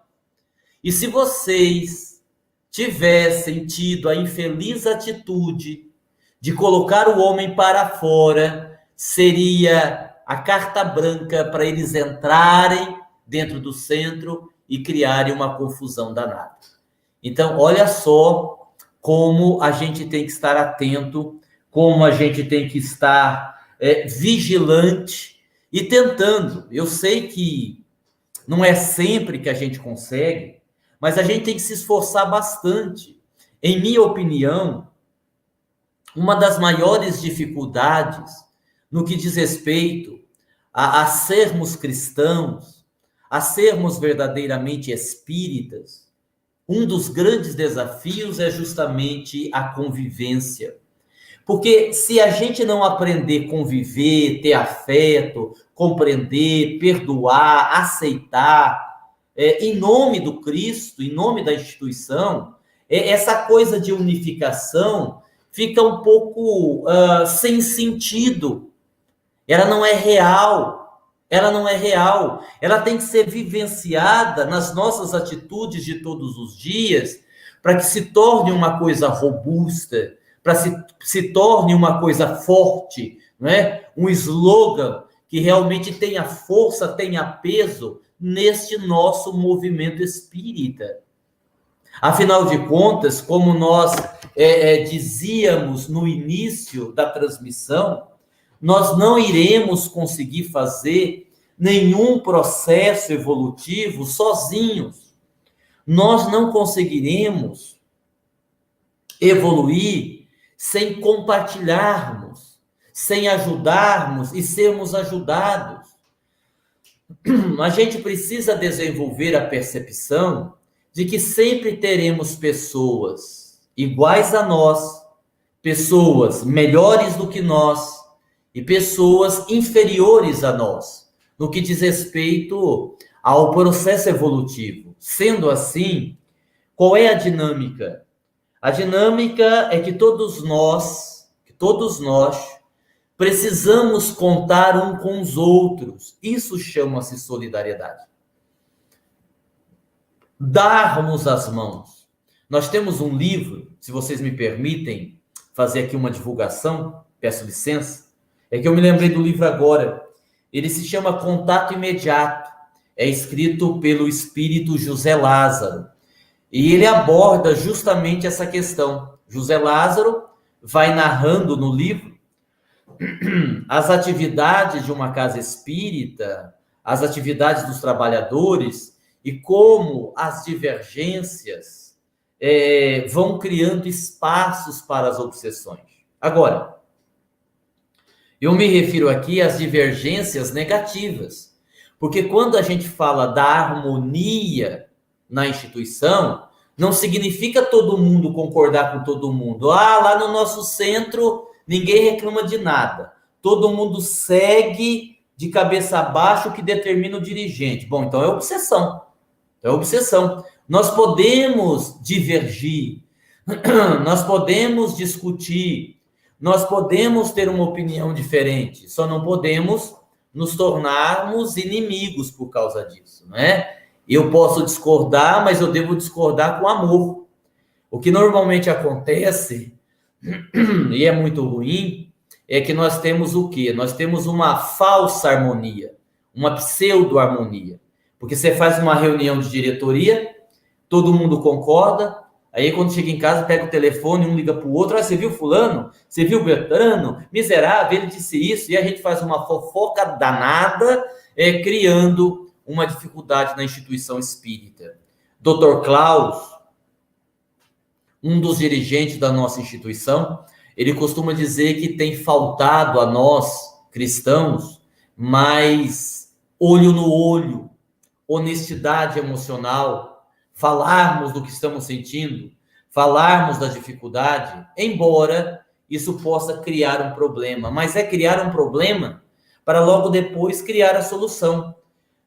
E se vocês tivessem tido a infeliz atitude de colocar o homem para fora, seria a carta branca para eles entrarem dentro do centro e criarem uma confusão danada. Então, olha só como a gente tem que estar atento, como a gente tem que estar vigilante e tentando. Eu sei que não é sempre que a gente consegue, mas a gente tem que se esforçar bastante. Em minha opinião, uma das maiores dificuldades no que diz respeito a sermos cristãos, a sermos verdadeiramente espíritas, um dos grandes desafios é justamente a convivência. Porque se a gente não aprender a conviver, ter afeto, compreender, perdoar, aceitar, em nome do Cristo, em nome da instituição, essa coisa de unificação fica um pouco sem sentido. Ela não é real. Ela não é real. Ela tem que ser vivenciada nas nossas atitudes de todos os dias para que se torne uma coisa robusta, para se torne uma coisa forte, não é? Um slogan que realmente tenha força, tenha peso neste nosso movimento espírita. Afinal de contas, como nós dizíamos no início da transmissão, nós não iremos conseguir fazer nenhum processo evolutivo sozinhos. Nós não conseguiremos evoluir sem compartilharmos, sem ajudarmos e sermos ajudados. A gente precisa desenvolver a percepção de que sempre teremos pessoas iguais a nós, pessoas melhores do que nós e pessoas inferiores a nós, no que diz respeito ao processo evolutivo. Sendo assim, qual é a dinâmica? A dinâmica é que todos nós precisamos contar um com os outros. Isso chama-se solidariedade. Darmos as mãos. Nós temos um livro, se vocês me permitem fazer aqui uma divulgação, peço licença, é que eu me lembrei do livro agora. Ele se chama Contato Imediato. É escrito pelo espírito José Lázaro. E ele aborda justamente essa questão. José Lázaro vai narrando no livro as atividades de uma casa espírita, as atividades dos trabalhadores e como as divergências vão criando espaços para as obsessões. Agora, eu me refiro aqui às divergências negativas, porque quando a gente fala da harmonia na instituição, não significa todo mundo concordar com todo mundo. Lá no nosso centro ninguém reclama de nada. Todo mundo segue de cabeça abaixo o que determina o dirigente. Bom, então é obsessão. É obsessão. Nós podemos divergir, nós podemos discutir, nós podemos ter uma opinião diferente, só não podemos nos tornarmos inimigos por causa disso, não é? Eu posso discordar, mas eu devo discordar com amor. O que normalmente acontece, e é muito ruim, é que nós temos o quê? Nós temos uma falsa harmonia, uma pseudo-harmonia. Porque você faz uma reunião de diretoria, todo mundo concorda, aí quando chega em casa, pega o telefone, um liga para o outro, você viu fulano? Você viu Bertrano? Miserável, ele disse isso, e a gente faz uma fofoca danada, criando uma dificuldade na instituição espírita. Dr. Klaus, um dos dirigentes da nossa instituição, ele costuma dizer que tem faltado a nós, cristãos, mais olho no olho, honestidade emocional, falarmos do que estamos sentindo, falarmos da dificuldade, embora isso possa criar um problema, mas é criar um problema para logo depois criar a solução.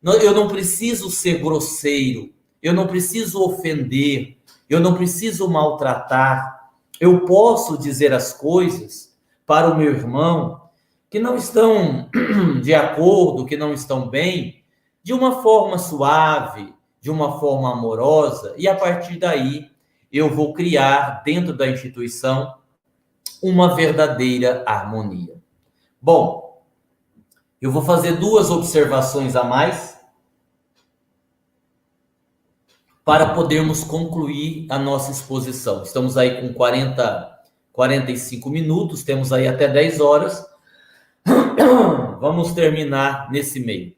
Eu não preciso ser grosseiro, eu não preciso ofender, eu não preciso maltratar, eu posso dizer as coisas para o meu irmão que não estão de acordo, que não estão bem, de uma forma suave, de uma forma amorosa, e a partir daí eu vou criar dentro da instituição uma verdadeira harmonia. Bom, eu vou fazer 2 observações a mais para podermos concluir a nossa exposição. Estamos aí com 45 minutos, temos aí até 10 horas. Vamos terminar nesse meio.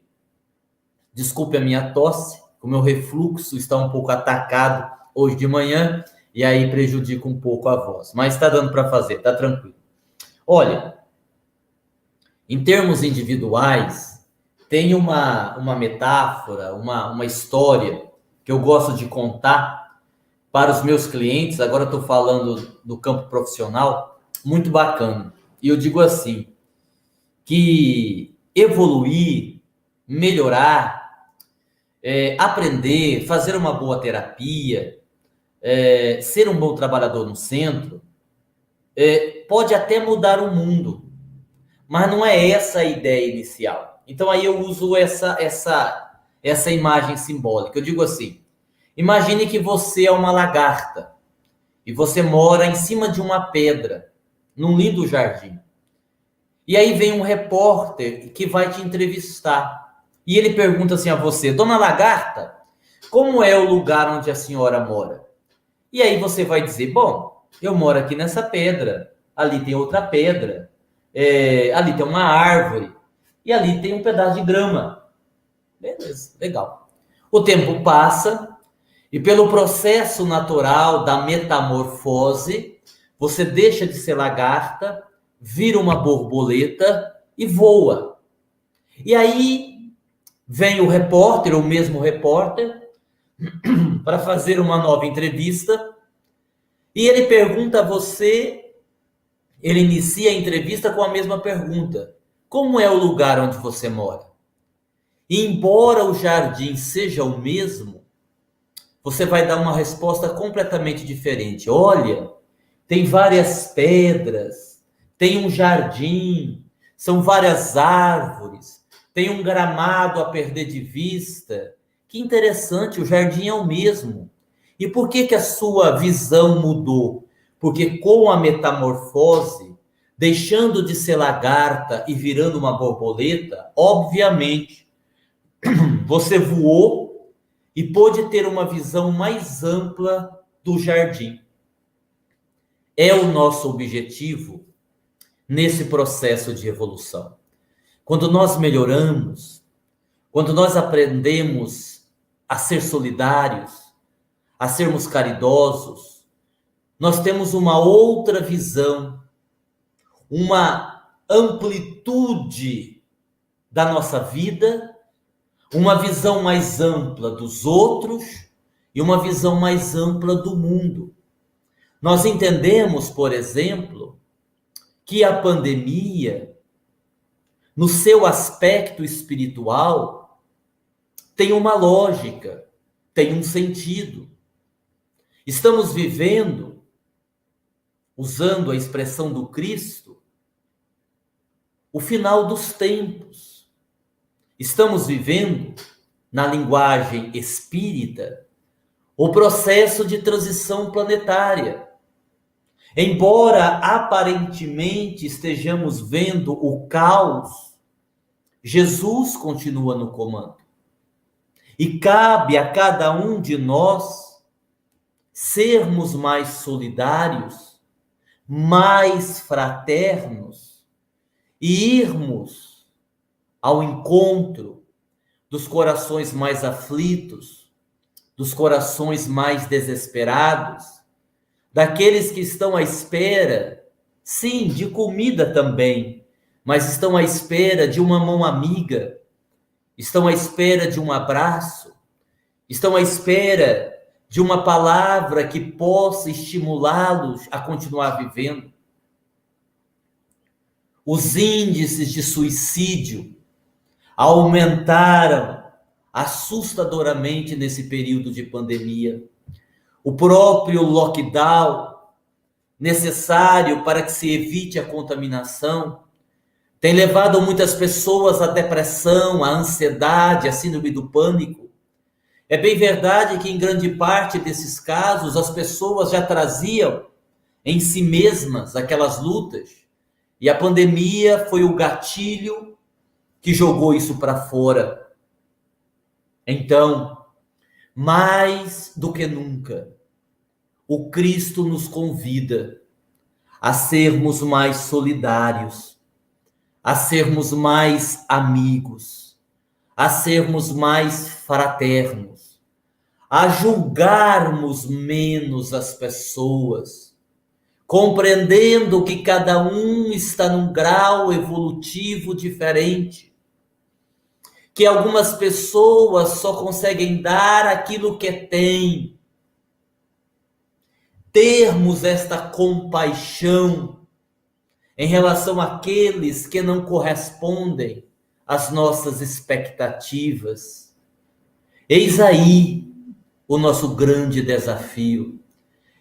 Desculpe a minha tosse, o meu refluxo está um pouco atacado hoje de manhã, e aí prejudica um pouco a voz. Mas está dando para fazer, está tranquilo. Olha, em termos individuais, Tem uma metáfora, uma história que eu gosto de contar para os meus clientes. Agora estou falando do campo profissional, muito bacana. E eu digo assim, que evoluir, melhorar, aprender, fazer uma boa terapia, ser um bom trabalhador no centro, pode até mudar o mundo, mas não é essa a ideia inicial. Então aí eu uso essa imagem simbólica. Eu digo assim, imagine que você é uma lagarta e você mora em cima de uma pedra, num lindo jardim. E aí vem um repórter que vai te entrevistar. E ele pergunta assim a você, Dona Lagarta, como é o lugar onde a senhora mora? E aí você vai dizer, bom, eu moro aqui nessa pedra, ali tem outra pedra, ali tem uma árvore, e ali tem um pedaço de grama. Beleza, legal. O tempo passa, e pelo processo natural da metamorfose, você deixa de ser lagarta, vira uma borboleta e voa. E aí vem o repórter, o mesmo repórter, para fazer uma nova entrevista, e ele pergunta a você, ele inicia a entrevista com a mesma pergunta: como é o lugar onde você mora? E embora o jardim seja o mesmo, você vai dar uma resposta completamente diferente. Olha, tem várias pedras, tem um jardim, são várias árvores, tem um gramado a perder de vista. Que interessante, o jardim é o mesmo. E por que a sua visão mudou? Porque com a metamorfose, deixando de ser lagarta e virando uma borboleta, obviamente, você voou e pôde ter uma visão mais ampla do jardim. É o nosso objetivo nesse processo de evolução. Quando nós melhoramos, quando nós aprendemos a ser solidários, a sermos caridosos, nós temos uma outra visão, uma amplitude da nossa vida, uma visão mais ampla dos outros e uma visão mais ampla do mundo. Nós entendemos, por exemplo, que a pandemia, no seu aspecto espiritual, tem uma lógica, tem um sentido. Estamos vivendo, usando a expressão do Cristo, o final dos tempos. Estamos vivendo, na linguagem espírita, o processo de transição planetária. Embora aparentemente estejamos vendo o caos, Jesus continua no comando. E cabe a cada um de nós sermos mais solidários, mais fraternos e irmos ao encontro dos corações mais aflitos, dos corações mais desesperados, daqueles que estão à espera, sim, de comida também, mas estão à espera de uma mão amiga, estão à espera de um abraço, estão à espera de uma palavra que possa estimulá-los a continuar vivendo. Os índices de suicídio aumentaram assustadoramente nesse período de pandemia. O próprio lockdown, necessário para que se evite a contaminação, tem levado muitas pessoas à depressão, à ansiedade, à síndrome do pânico. É bem verdade que em grande parte desses casos as pessoas já traziam em si mesmas aquelas lutas, e a pandemia foi o gatilho que jogou isso para fora. Então, mais do que nunca, o Cristo nos convida a sermos mais solidários, a sermos mais amigos, a sermos mais fraternos, a julgarmos menos as pessoas, compreendendo que cada um está num grau evolutivo diferente, que algumas pessoas só conseguem dar aquilo que têm. Termos esta compaixão em relação àqueles que não correspondem às nossas expectativas. Eis aí o nosso grande desafio.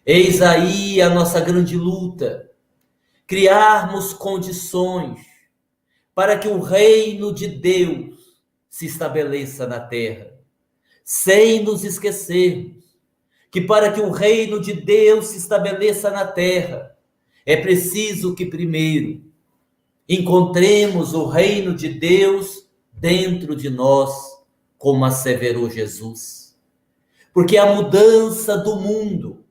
Eis aí a nossa grande luta. Criarmos condições para que o reino de Deus se estabeleça na terra, sem nos esquecermos que para que o reino de Deus se estabeleça na terra, é preciso que primeiro encontremos o reino de Deus dentro de nós, como asseverou Jesus. Porque a mudança do mundo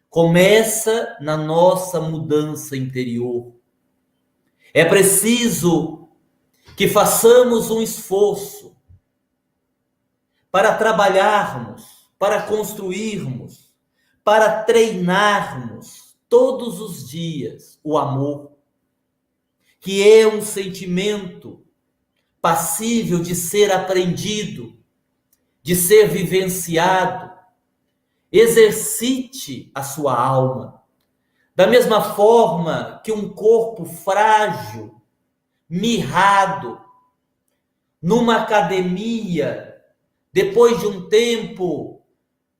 começa na nossa mudança interior. É preciso que façamos um esforço para trabalharmos, para construirmos, para treinarmos todos os dias o amor, que é um sentimento passível de ser aprendido, de ser vivenciado. Exercite a sua alma. Da mesma forma que um corpo frágil, mirrado, numa academia, depois de um tempo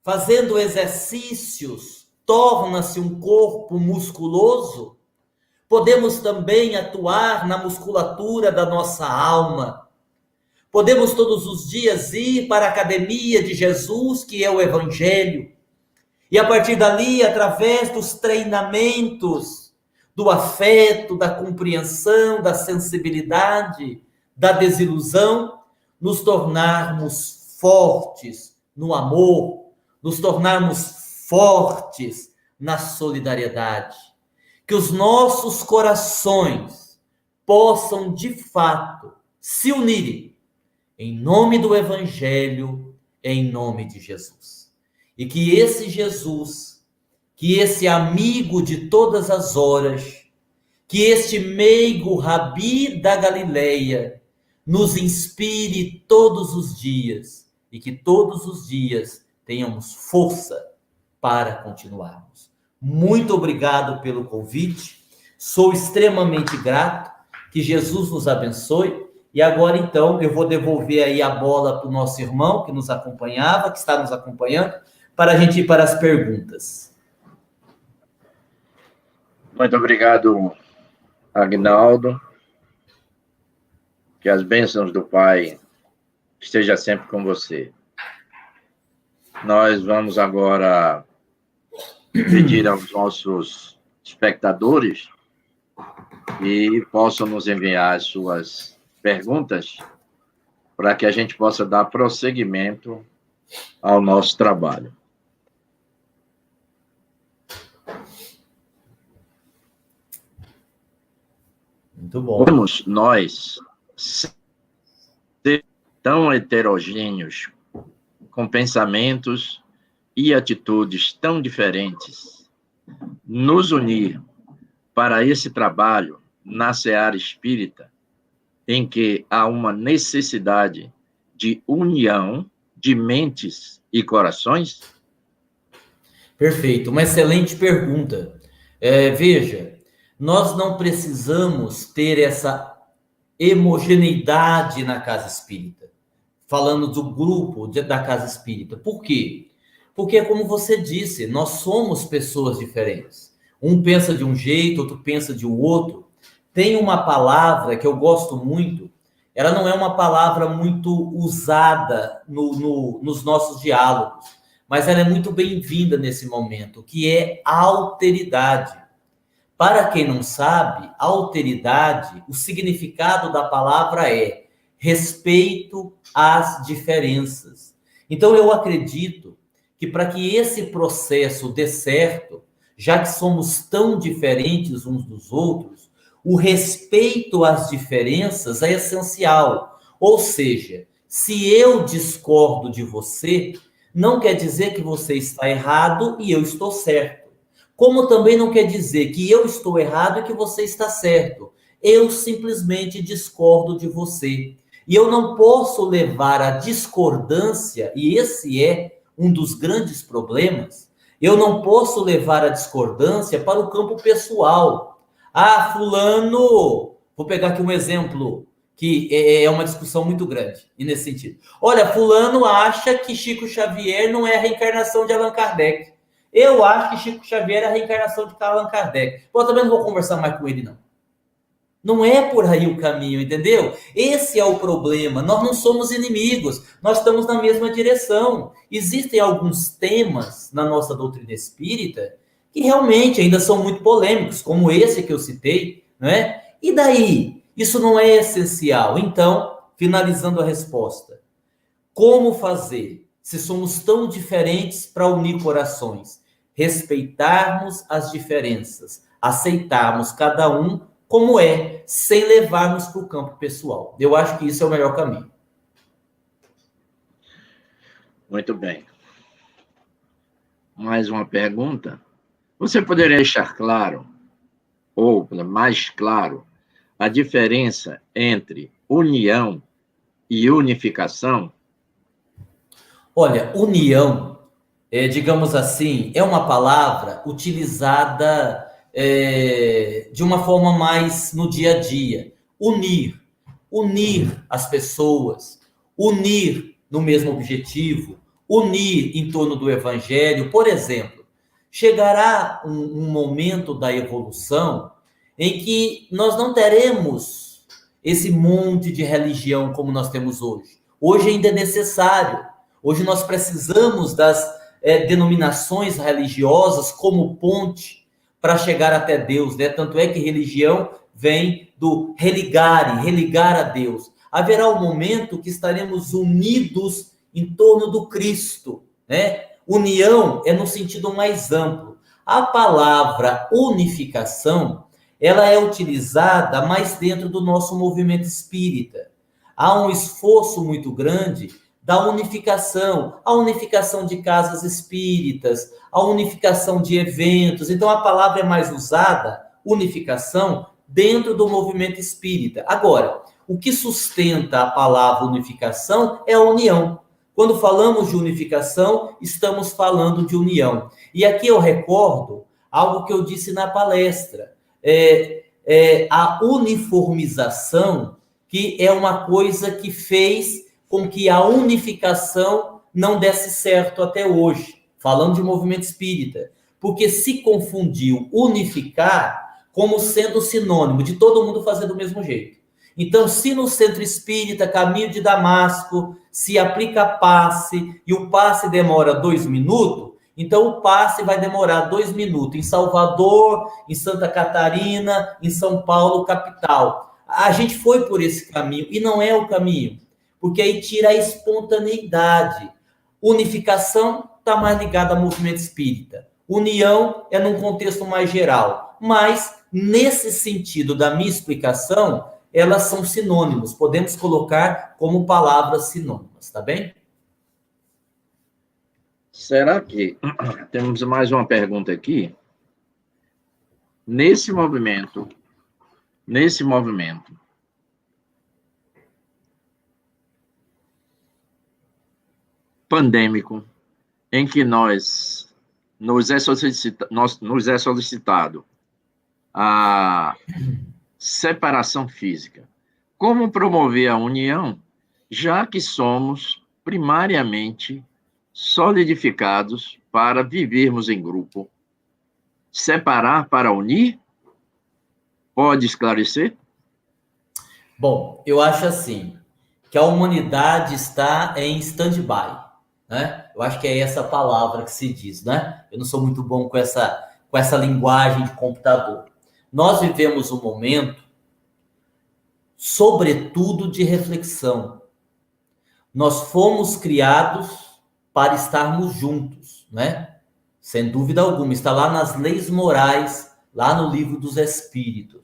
fazendo exercícios, torna-se um corpo musculoso, podemos também atuar na musculatura da nossa alma. Podemos todos os dias ir para a academia de Jesus, que é o Evangelho, e a partir dali, através dos treinamentos, do afeto, da compreensão, da sensibilidade, da desilusão, nos tornarmos fortes no amor, nos tornarmos fortes na solidariedade. Que os nossos corações possam, de fato, se unirem em nome do Evangelho, em nome de Jesus. E que esse Jesus, que esse amigo de todas as horas, que este meigo Rabi da Galileia, nos inspire todos os dias e que todos os dias tenhamos força para continuarmos. Muito obrigado pelo convite, sou extremamente grato, que Jesus nos abençoe. E agora, então, eu vou devolver aí a bola para o nosso irmão que nos acompanhava, que está nos acompanhando, para a gente ir para as perguntas. Muito obrigado, Agnaldo. Que as bênçãos do Pai estejam sempre com você. Nós vamos agora pedir aos nossos espectadores que possam nos enviar as suas perguntas para que a gente possa dar prosseguimento ao nosso trabalho. Muito bom. Vamos nós ser tão heterogêneos, com pensamentos e atitudes tão diferentes, nos unir para esse trabalho na seara espírita, em que há uma necessidade de união de mentes e corações? Perfeito, uma excelente pergunta. Veja, nós não precisamos ter essa homogeneidade na casa espírita, falando do grupo da casa espírita. Por quê? Porque, como você disse, nós somos pessoas diferentes. Um pensa de um jeito, outro pensa de outro. Tem uma palavra que eu gosto muito, ela não é uma palavra muito usada nos nossos diálogos, mas ela é muito bem-vinda nesse momento, que é alteridade. Para quem não sabe, alteridade, o significado da palavra é respeito às diferenças. Então, eu acredito que para que esse processo dê certo, já que somos tão diferentes uns dos outros, o respeito às diferenças é essencial. Ou seja, se eu discordo de você, não quer dizer que você está errado e eu estou certo. Como também não quer dizer que eu estou errado e que você está certo. Eu simplesmente discordo de você. E eu não posso levar a discordância, e esse é um dos grandes problemas, eu não posso levar a discordância para o campo pessoal. Ah, fulano, vou pegar aqui um exemplo, que é uma discussão muito grande, e nesse sentido. Olha, fulano acha que Chico Xavier não é a reencarnação de Allan Kardec. Eu acho que Chico Xavier é a reencarnação de Allan Kardec. Pô, eu também não vou conversar mais com ele, não. Não é por aí o caminho, entendeu? Esse é o problema. Nós não somos inimigos, nós estamos na mesma direção. Existem alguns temas na nossa doutrina espírita que realmente ainda são muito polêmicos, como esse que eu citei, né? E daí? Isso não é essencial. Então, finalizando a resposta, como fazer se somos tão diferentes para unir corações? Respeitarmos as diferenças, aceitarmos cada um como é, sem levarmos para o campo pessoal. Eu acho que isso é o melhor caminho. Muito bem. Mais uma pergunta. Você poderia deixar claro, ou mais claro, a diferença entre união e unificação? Olha, união, digamos assim, é uma palavra utilizada de uma forma mais no dia a dia. Unir as pessoas, unir no mesmo objetivo, unir em torno do evangelho. Por exemplo, chegará um momento da evolução em que nós não teremos esse monte de religião como nós temos hoje. Hoje ainda é necessário. Hoje nós precisamos das denominações religiosas como ponte para chegar até Deus, né? Tanto é que religião vem do religar a Deus. Haverá um momento que estaremos unidos em torno do Cristo, né? União é no sentido mais amplo. A palavra unificação, ela é utilizada mais dentro do nosso movimento espírita. Há um esforço muito grande da unificação, a unificação de casas espíritas, a unificação de eventos. Então, a palavra é mais usada, unificação, dentro do movimento espírita. Agora, o que sustenta a palavra unificação é a união. Quando falamos de unificação, estamos falando de união. E aqui eu recordo algo que eu disse na palestra. A uniformização, que é uma coisa que fez com que a unificação não desse certo até hoje, falando de movimento espírita, porque se confundiu unificar como sendo sinônimo de todo mundo fazer do mesmo jeito. Então, se no centro espírita, caminho de Damasco, se aplica passe, e o passe demora 2 minutos, então o passe vai demorar 2 minutos em Salvador, em Santa Catarina, em São Paulo, capital. A gente foi por esse caminho, e não é o caminho. Porque aí tira a espontaneidade. Unificação está mais ligada ao movimento espírita. União é num contexto mais geral. Mas, nesse sentido da minha explicação, elas são sinônimos. Podemos colocar como palavras sinônimas, tá bem? Será que temos mais uma pergunta aqui? Nesse movimento pandêmico, em que nos é solicitado a separação física. Como promover a união, já que somos primariamente solidificados para vivermos em grupo? Separar para unir? Pode esclarecer? Bom, eu acho assim, que a humanidade está em stand-by. Né? Eu acho que é essa palavra que se diz, né? Eu não sou muito bom com essa linguagem de computador. Nós vivemos um momento, sobretudo, de reflexão. Nós fomos criados para estarmos juntos, né? Sem dúvida alguma. Está lá nas leis morais, lá no livro dos Espíritos.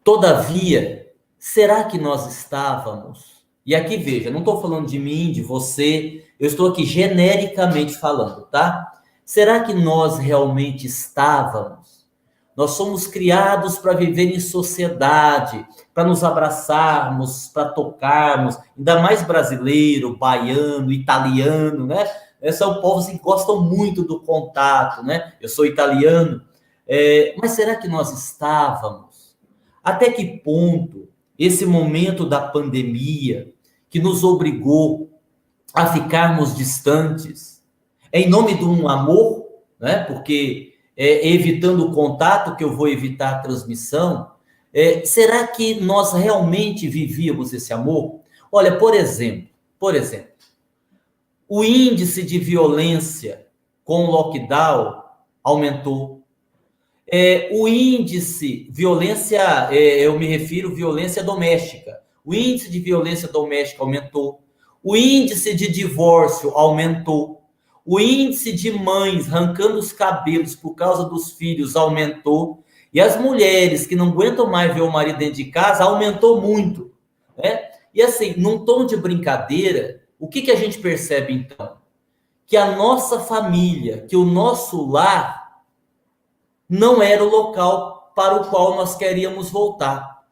Todavia, será que nós estávamos... E aqui, veja, não estou falando de mim, de você, eu estou aqui genericamente falando, tá? Será que nós realmente estávamos Nós somos criados para viver em sociedade, para nos abraçarmos, para tocarmos, ainda mais brasileiro, baiano, italiano, né? São povos que gostam muito do contato, né? Eu sou italiano. Mas será que nós estávamos? Até que ponto esse momento da pandemia, que nos obrigou a ficarmos distantes, em nome de um amor, né? Porque evitando o contato que eu vou evitar a transmissão, será que nós realmente vivíamos esse amor? Olha, por exemplo, o índice de violência com o lockdown aumentou. O índice, violência, eu me refiro violência doméstica. O índice de violência doméstica aumentou. O índice de divórcio aumentou. O índice de mães arrancando os cabelos por causa dos filhos aumentou. E as mulheres que não aguentam mais ver o marido dentro de casa aumentou muito, né? E assim, num tom de brincadeira, o que a gente percebe então? Que a nossa família, que o nosso lar não era o local para o qual nós queríamos voltar.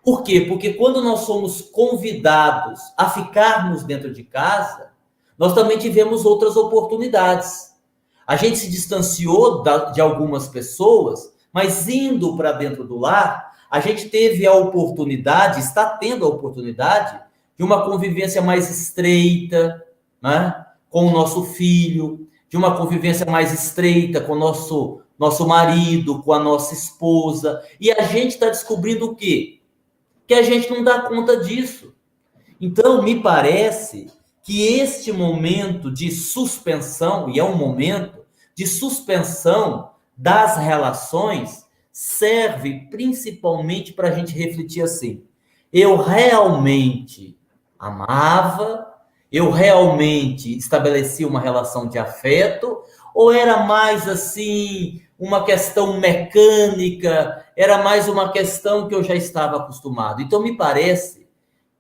Por quê? Porque quando nós somos convidados a ficarmos dentro de casa, nós também tivemos outras oportunidades. A gente se distanciou de algumas pessoas, mas indo para dentro do lar, a gente teve a oportunidade, está tendo a oportunidade de uma convivência mais estreita, né, com o nosso filho, de uma convivência mais estreita com o nosso marido, com a nossa esposa. E a gente está descobrindo o quê? Que a gente não dá conta disso. Então, me parece que este momento de suspensão, e é um momento de suspensão das relações, serve principalmente para a gente refletir assim: eu realmente amava, eu realmente estabeleci uma relação de afeto, ou era mais assim uma questão mecânica, era mais uma questão que eu já estava acostumado? Então, me parece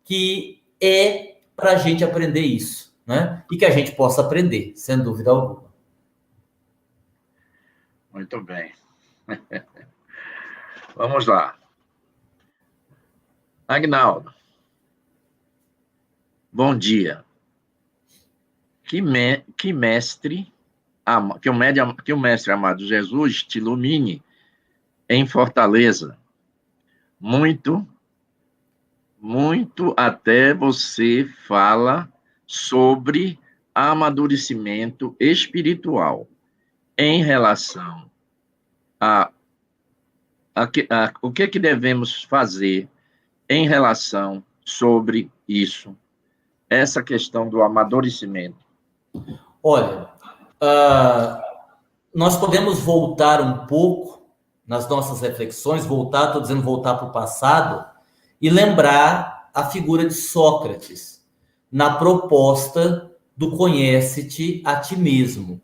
que é para a gente aprender isso, né? E que a gente possa aprender, sem dúvida alguma. Muito bem. Vamos lá. Agnaldo, bom dia. Que o mestre amado Jesus te ilumine em Fortaleza. Muito até você fala sobre amadurecimento espiritual em relação o que devemos fazer em relação sobre isso, essa questão do amadurecimento. Olha, nós podemos voltar um pouco nas nossas reflexões, estou dizendo voltar para o passado, e lembrar a figura de Sócrates, na proposta do conhece-te a ti mesmo.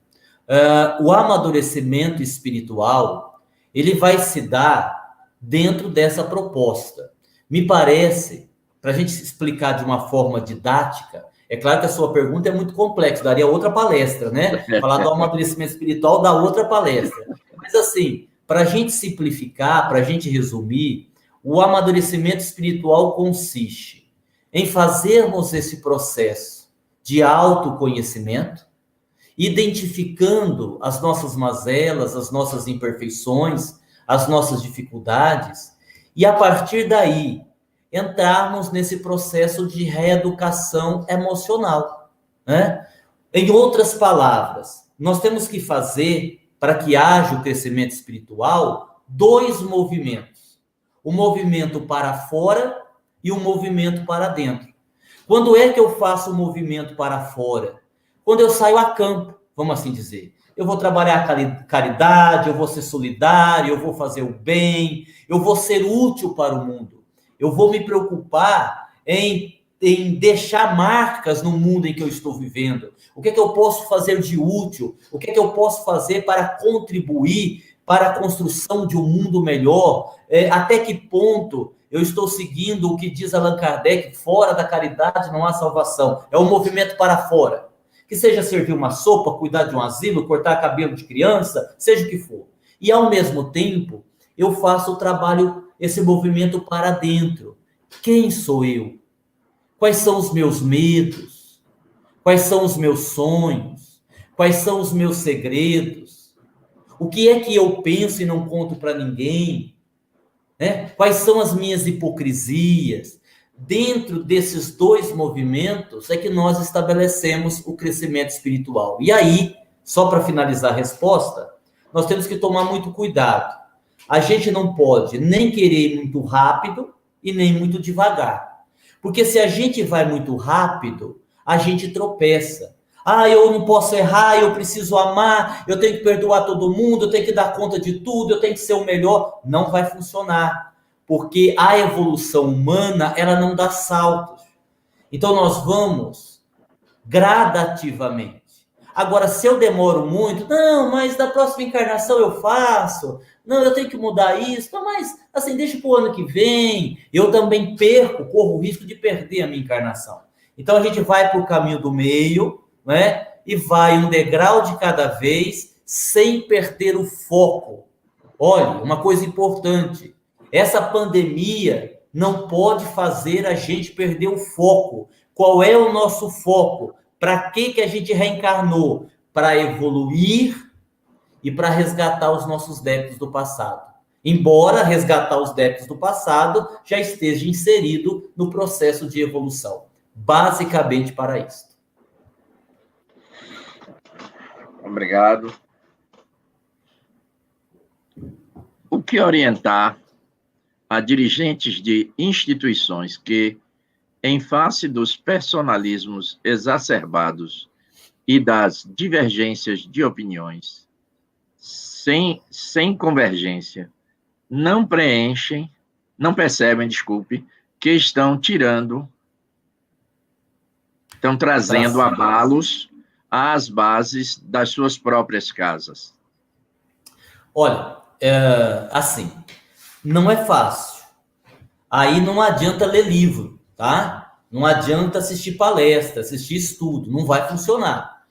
O amadurecimento espiritual, ele vai se dar dentro dessa proposta. Me parece, para a gente explicar de uma forma didática, é claro que a sua pergunta é muito complexa, daria outra palestra, né? Falar do amadurecimento espiritual dá outra palestra. Mas assim, para a gente simplificar, para a gente resumir, o amadurecimento espiritual consiste em fazermos esse processo de autoconhecimento, identificando as nossas mazelas, as nossas imperfeições, as nossas dificuldades, e a partir daí entrarmos nesse processo de reeducação emocional, né? Em outras palavras, nós temos que fazer, para que haja o crescimento espiritual, 2 movimentos. O movimento para fora e o movimento para dentro. Quando é que eu faço o movimento para fora? Quando eu saio a campo, vamos assim dizer. Eu vou trabalhar a caridade, eu vou ser solidário, eu vou fazer o bem, eu vou ser útil para o mundo. Eu vou me preocupar em deixar marcas no mundo em que eu estou vivendo. O que é que eu posso fazer de útil? O que é que eu posso fazer para contribuir para a construção de um mundo melhor? Até que ponto eu estou seguindo o que diz Allan Kardec: fora da caridade não há salvação. É um movimento para fora. Que seja servir uma sopa, cuidar de um asilo, cortar cabelo de criança, seja o que for. E, ao mesmo tempo, eu faço o trabalho, esse movimento para dentro. Quem sou eu? Quais são os meus medos? Quais são os meus sonhos? Quais são os meus segredos? O que é que eu penso e não conto para ninguém? Né? Quais são as minhas hipocrisias? Dentro desses dois movimentos é que nós estabelecemos o crescimento espiritual. E aí, só para finalizar a resposta, nós temos que tomar muito cuidado. A gente não pode nem querer ir muito rápido e nem muito devagar. Porque se a gente vai muito rápido, a gente tropeça. Ah, eu não posso errar, eu preciso amar, eu tenho que perdoar todo mundo, eu tenho que dar conta de tudo, eu tenho que ser o melhor. Não vai funcionar, porque a evolução humana, ela não dá saltos. Então, nós vamos gradativamente. Agora, se eu demoro muito, não, mas da próxima encarnação eu faço, não, eu tenho que mudar isso, não, mas assim, deixa para o ano que vem, eu também corro o risco de perder a minha encarnação. Então, a gente vai para o caminho do meio, né? E vai um degrau de cada vez, sem perder o foco. Olha, uma coisa importante, essa pandemia não pode fazer a gente perder o foco. Qual é o nosso foco? Para que a gente reencarnou? Para evoluir e para resgatar os nossos débitos do passado. Embora resgatar os débitos do passado já esteja inserido no processo de evolução. Basicamente para isso. Obrigado. O que orientar a dirigentes de instituições que, em face dos personalismos exacerbados e das divergências de opiniões, sem convergência, não percebem, que estão trazendo abalos às bases das suas próprias casas? Olha, assim, não é fácil. Aí não adianta ler livro, tá? Não adianta assistir palestra, assistir estudo, não vai funcionar.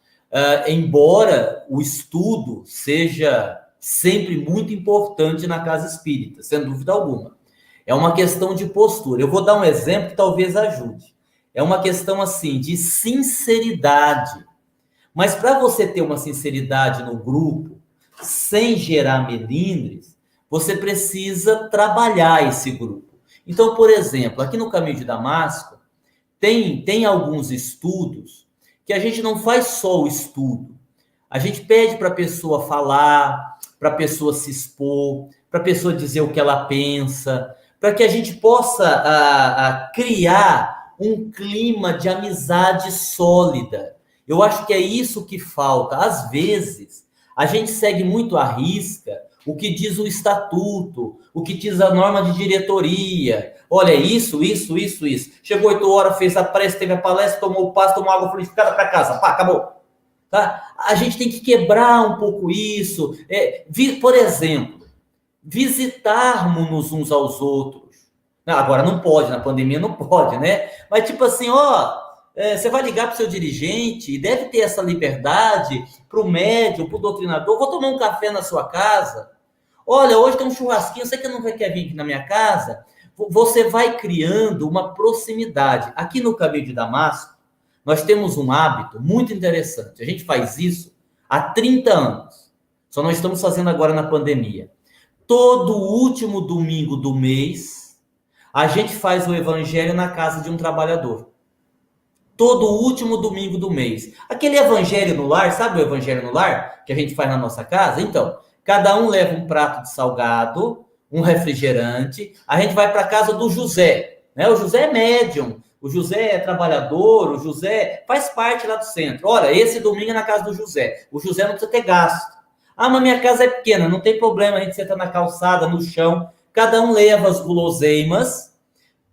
Embora o estudo seja sempre muito importante na casa espírita, sem dúvida alguma. É uma questão de postura. Eu vou dar um exemplo que talvez ajude. É uma questão, assim, de sinceridade. Mas para você ter uma sinceridade no grupo, sem gerar melindres, você precisa trabalhar esse grupo. Então, por exemplo, aqui no Caminho de Damasco, tem alguns estudos que a gente não faz só o estudo. A gente pede para a pessoa falar, para a pessoa se expor, para a pessoa dizer o que ela pensa, para que a gente possa criar um clima de amizade sólida. Eu acho que é isso que falta. Às vezes, a gente segue muito à risca o que diz o estatuto, o que diz a norma de diretoria. Olha, isso. Chegou 8 horas, fez a prece, teve a palestra, tomou o passo, tomou água fluidificada para casa. Pá, acabou. Tá? A gente tem que quebrar um pouco isso. Por exemplo, visitarmos uns aos outros. Agora não pode, na pandemia não pode, né? Mas tipo assim, você vai ligar para o seu dirigente e deve ter essa liberdade para o médium, para o doutrinador. Vou tomar um café na sua casa. Olha, hoje tem um churrasquinho, você que não quer vir aqui na minha casa? Você vai criando uma proximidade. Aqui no Caminho de Damasco, nós temos um hábito muito interessante. A gente faz isso há 30 anos. Só não estamos fazendo agora na pandemia. Todo último domingo do mês, a gente faz o evangelho na casa de um trabalhador. Todo último domingo do mês. Aquele evangelho no lar, sabe o evangelho no lar? Que a gente faz na nossa casa? Então, cada um leva um prato de salgado, um refrigerante. A gente vai para a casa do José. Né? O José é médium, o José é trabalhador, o José faz parte lá do centro. Olha, esse domingo é na casa do José. O José não precisa ter gasto. Ah, mas minha casa é pequena, não tem problema, a gente senta na calçada, no chão. Cada um leva as guloseimas,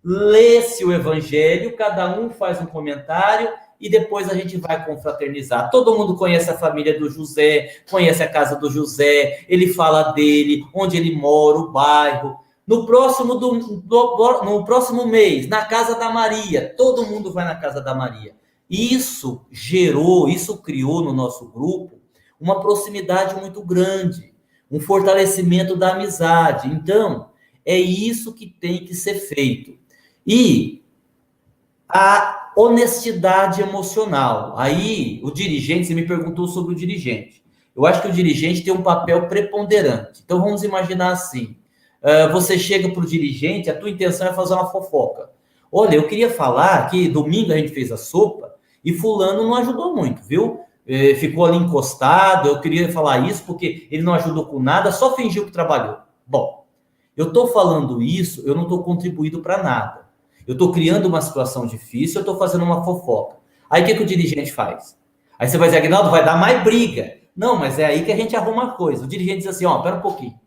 lê-se o evangelho, cada um faz um comentário e depois a gente vai confraternizar. Todo mundo conhece a família do José, conhece a casa do José, ele fala dele, onde ele mora, o bairro. No próximo mês, na casa da Maria, todo mundo vai na casa da Maria. Isso criou no nosso grupo uma proximidade muito grande, um fortalecimento da amizade. Então, é isso que tem que ser feito. E a honestidade emocional. Aí, o dirigente, você me perguntou sobre o dirigente. Eu acho que o dirigente tem um papel preponderante. Então, vamos imaginar assim. Você chega para o dirigente, a tua intenção é fazer uma fofoca. Olha, eu queria falar que domingo a gente fez a sopa e fulano não ajudou muito, viu? Ficou ali encostado, eu queria falar isso porque ele não ajudou com nada, só fingiu que trabalhou. Bom, eu estou falando isso, eu não estou contribuindo para nada. Eu estou criando uma situação difícil, eu estou fazendo uma fofoca. Aí o que o dirigente faz? Aí você vai dizer, Aguinaldo, vai dar mais briga. Não, mas é aí que a gente arruma a coisa. O dirigente diz assim, ó, pera um pouquinho.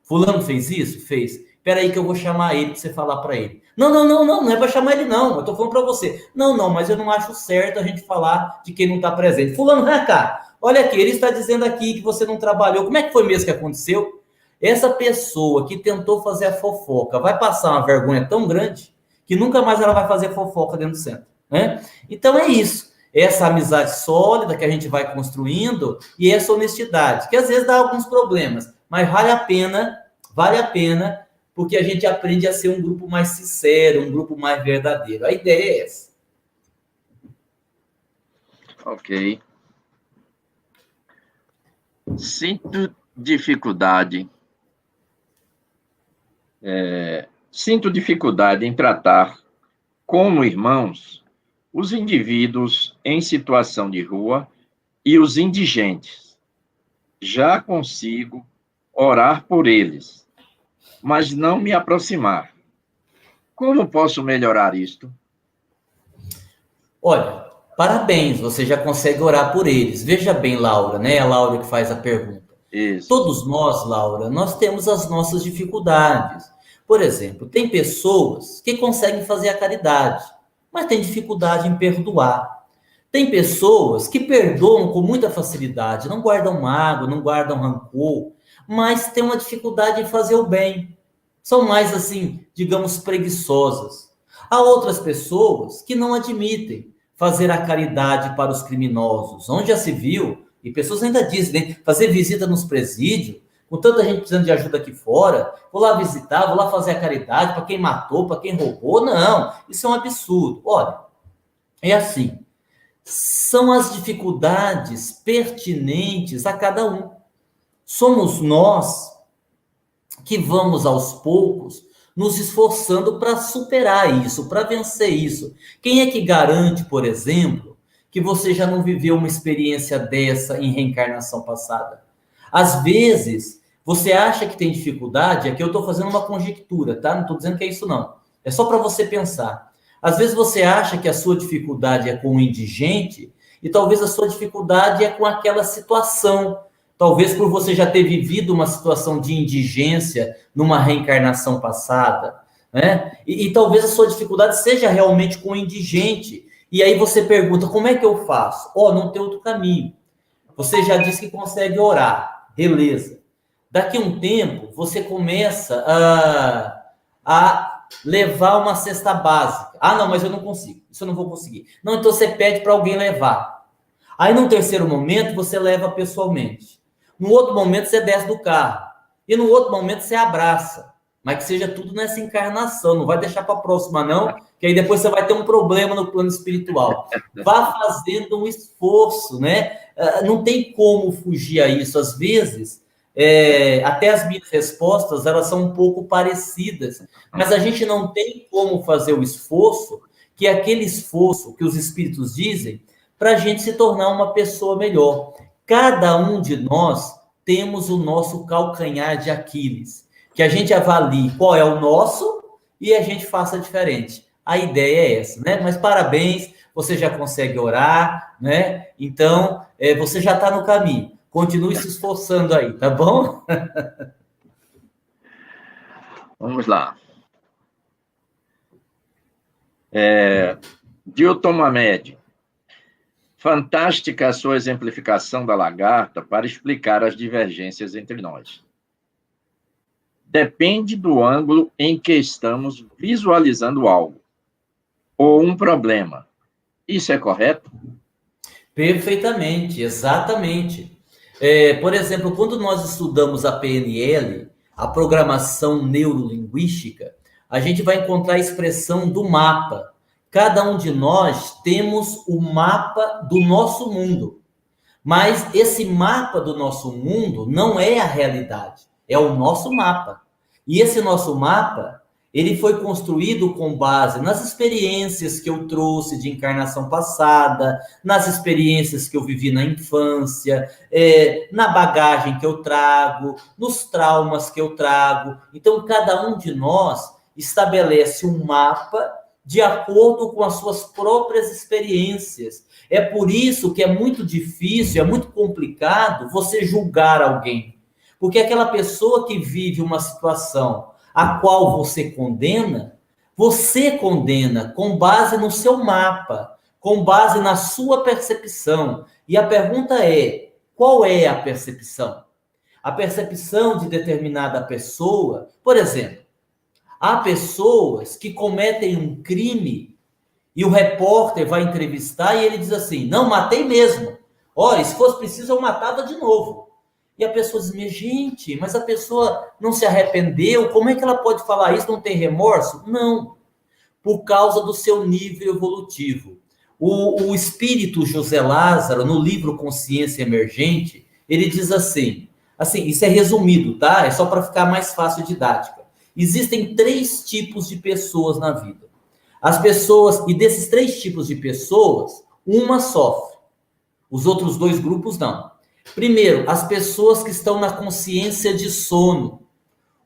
Fulano fez isso? Fez. Espera aí que eu vou chamar ele para você falar para ele. Não é para chamar ele não, eu tô falando para você. Não, mas eu não acho certo a gente falar de quem não está presente. Fulano, vem cá, olha aqui, ele está dizendo aqui que você não trabalhou. Como é que foi mesmo que aconteceu? Essa pessoa que tentou fazer a fofoca vai passar uma vergonha tão grande que nunca mais ela vai fazer fofoca dentro do centro, né? Então é isso. Essa amizade sólida que a gente vai construindo e essa honestidade, que às vezes dá alguns problemas, mas vale a pena, porque a gente aprende a ser um grupo mais sincero, um grupo mais verdadeiro. A ideia é essa. Ok. Sinto dificuldade em tratar como irmãos os indivíduos em situação de rua e os indigentes. Já consigo orar por eles, mas não me aproximar. Como posso melhorar isto? Olha, parabéns, você já consegue orar por eles. Veja bem, Laura, né? A Laura que faz a pergunta. Isso. Todos nós, Laura, nós temos as nossas dificuldades. Por exemplo, tem pessoas que conseguem fazer a caridade, mas têm dificuldade em perdoar. Tem pessoas que perdoam com muita facilidade, não guardam mágoa, não guardam rancor, mas têm uma dificuldade em fazer o bem. São mais, assim, digamos, preguiçosas. Há outras pessoas que não admitem fazer a caridade para os criminosos. Onde já se viu, e pessoas ainda dizem, né, fazer visita nos presídios, com tanta gente precisando de ajuda aqui fora, vou lá visitar, vou lá fazer a caridade para quem matou, para quem roubou. Não, isso é um absurdo. Olha, é assim, são as dificuldades pertinentes a cada um. Somos nós que vamos aos poucos nos esforçando para superar isso, para vencer isso. Quem é que garante, por exemplo, que você já não viveu uma experiência dessa em reencarnação passada? Às vezes, você acha que tem dificuldade, aqui eu estou fazendo uma conjectura, tá? Não estou dizendo que é isso não. É só para você pensar. Às vezes você acha que a sua dificuldade é com o indigente e talvez a sua dificuldade é com aquela situação. Talvez por você já ter vivido uma situação de indigência numa reencarnação passada, né? E talvez a sua dificuldade seja realmente com o indigente. E aí você pergunta, como é que eu faço? Não tem outro caminho. Você já disse que consegue orar, beleza. Daqui a um tempo, você começa a levar uma cesta básica. Não, mas eu não consigo. Isso eu não vou conseguir. Não, então você pede para alguém levar. Aí, num terceiro momento, você leva pessoalmente. No outro momento, você desce do carro. E no outro momento, você abraça. Mas que seja tudo nessa encarnação. Não vai deixar para a próxima, não. Que aí depois você vai ter um problema no plano espiritual. Vá fazendo um esforço, né? Não tem como fugir a isso. Às vezes, até as minhas respostas, elas são um pouco parecidas. Mas a gente não tem como fazer o esforço, que é aquele esforço que os espíritos dizem, para a gente se tornar uma pessoa melhor. Cada um de nós temos o nosso calcanhar de Aquiles, que a gente avalie qual é o nosso e a gente faça diferente. A ideia é essa, né? Mas parabéns, você já consegue orar, né? Então, você já está no caminho. Continue se esforçando aí, tá bom? Vamos lá. Dilton Mamed. Fantástica a sua exemplificação da lagarta para explicar as divergências entre nós. Depende do ângulo em que estamos visualizando algo, ou um problema. Isso é correto? Perfeitamente, exatamente. Por exemplo, quando nós estudamos a PNL, a programação neurolinguística, a gente vai encontrar a expressão do mapa. Cada um de nós temos o mapa do nosso mundo. Mas esse mapa do nosso mundo não é a realidade, é o nosso mapa. E esse nosso mapa, ele foi construído com base nas experiências que eu trouxe de encarnação passada, nas experiências que eu vivi na infância, na bagagem que eu trago, nos traumas que eu trago. Então, cada um de nós estabelece um mapa de acordo com as suas próprias experiências. É por isso que é muito difícil, é muito complicado você julgar alguém. Porque aquela pessoa que vive uma situação a qual você condena com base no seu mapa, com base na sua percepção. E a pergunta é, qual é a percepção? A percepção de determinada pessoa, por exemplo, há pessoas que cometem um crime e o repórter vai entrevistar e ele diz assim, não, matei mesmo. Olha, se fosse preciso eu matava de novo. E a pessoa diz, gente, mas a pessoa não se arrependeu, como é que ela pode falar isso, não tem remorso? Não, por causa do seu nível evolutivo. O espírito José Lázaro, no livro Consciência Emergente, ele diz assim, isso é resumido, tá? É só para ficar mais fácil didática. Existem 3 tipos de pessoas na vida. As pessoas, e desses 3 tipos de pessoas, uma sofre. Os outros 2 grupos não. Primeiro, as pessoas que estão na consciência de sono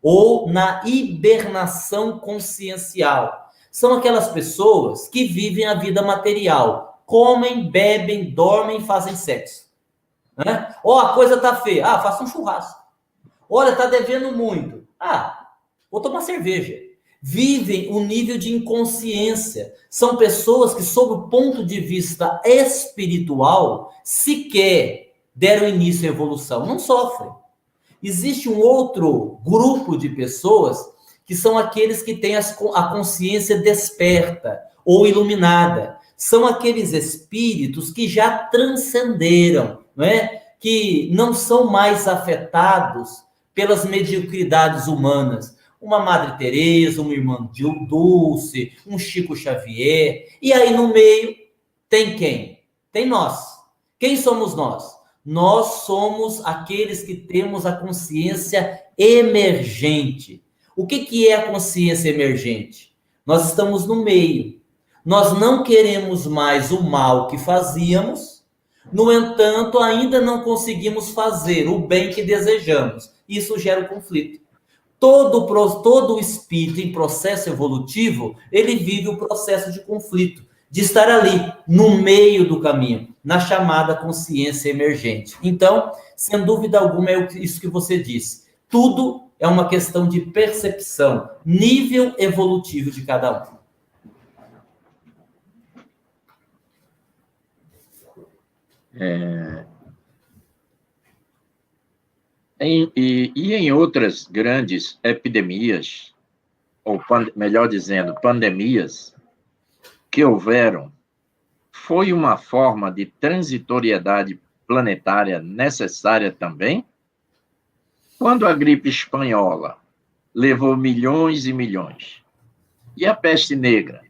ou na hibernação consciencial. São aquelas pessoas que vivem a vida material. Comem, bebem, dormem, fazem sexo. Né? A coisa tá feia. Faça um churrasco. Olha, tá devendo muito. Vou tomar cerveja. Vivem um nível de inconsciência. São pessoas que, sob o ponto de vista espiritual, sequer deram início à evolução. Não sofrem. Existe um outro grupo de pessoas que são aqueles que têm a consciência desperta ou iluminada. São aqueles espíritos que já transcenderam, não é? Que não são mais afetados pelas mediocridades humanas. Uma Madre Teresa, uma Irmã Dulce, um Chico Xavier. E aí no meio tem quem? Tem nós. Quem somos nós? Nós somos aqueles que temos a consciência emergente. O que é a consciência emergente? Nós estamos no meio. Nós não queremos mais o mal que fazíamos, no entanto, ainda não conseguimos fazer o bem que desejamos. Isso gera um conflito. Todo espírito em processo evolutivo, ele vive o processo de conflito, de estar ali, no meio do caminho, na chamada consciência emergente. Então, sem dúvida alguma, é isso que você disse. Tudo é uma questão de percepção, nível evolutivo de cada um. Em outras grandes epidemias, ou melhor dizendo, pandemias, que houveram, foi uma forma de transitoriedade planetária necessária também? Quando a gripe espanhola levou milhões e milhões, e a peste negra?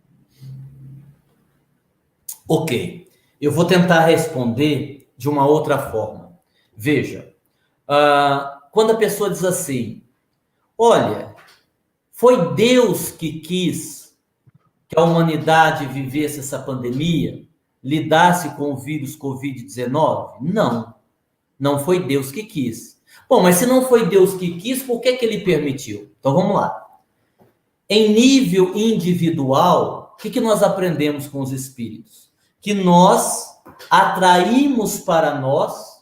Ok, eu vou tentar responder de uma outra forma. Veja, quando a pessoa diz assim, olha, foi Deus que quis que a humanidade vivesse essa pandemia, lidasse com o vírus Covid-19? Não, não foi Deus que quis. Bom, mas se não foi Deus que quis, por que ele permitiu? Então vamos lá. Em nível individual, o que nós aprendemos com os espíritos? Que nós atraímos para nós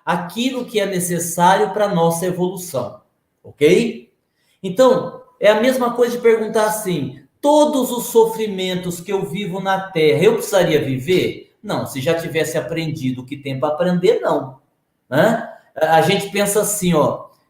aquilo que é necessário para a nossa evolução, ok? Então, é a mesma coisa de perguntar assim, todos os sofrimentos que eu vivo na Terra, eu precisaria viver? Não, se já tivesse aprendido o que tem para aprender, não. Né? A gente pensa assim,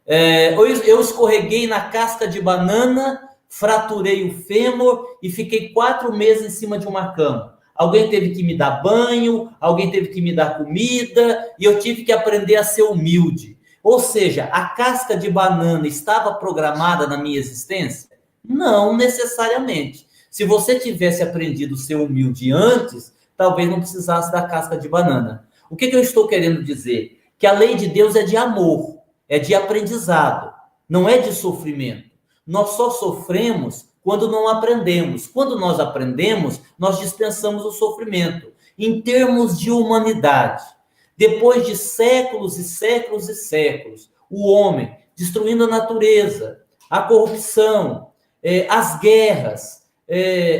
eu escorreguei na casca de banana, fraturei o fêmur e fiquei 4 meses em cima de uma cama. alguém teve que me dar banho, alguém teve que me dar comida, e eu tive que aprender a ser humilde. Ou seja, a casca de banana estava programada na minha existência? Não necessariamente. Se você tivesse aprendido a ser humilde antes, talvez não precisasse da casca de banana. O que eu estou querendo dizer? Que a lei de Deus é de amor, é de aprendizado, não é de sofrimento. Nós só sofremos quando não aprendemos. Quando nós aprendemos, nós dispensamos o sofrimento. Em termos de humanidade, depois de séculos e séculos e séculos, o homem destruindo a natureza, a corrupção, as guerras,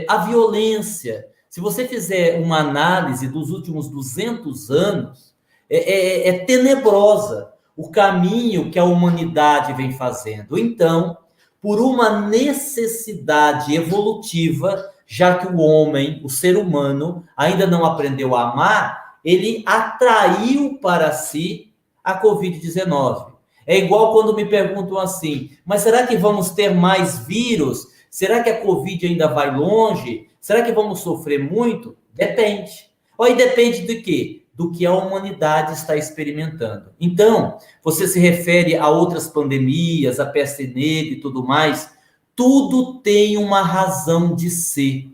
a violência. Se você fizer uma análise dos últimos 200 anos, é tenebrosa o caminho que a humanidade vem fazendo. Então, por uma necessidade evolutiva, já que o homem, o ser humano, ainda não aprendeu a amar, ele atraiu para si a Covid-19. É igual quando me perguntam assim, mas será que vamos ter mais vírus? Será que a Covid ainda vai longe? Será que vamos sofrer muito? Depende. Aí depende de quê? Do que a humanidade está experimentando. Então, você se refere a outras pandemias, a peste negra e tudo mais, tudo tem uma razão de ser.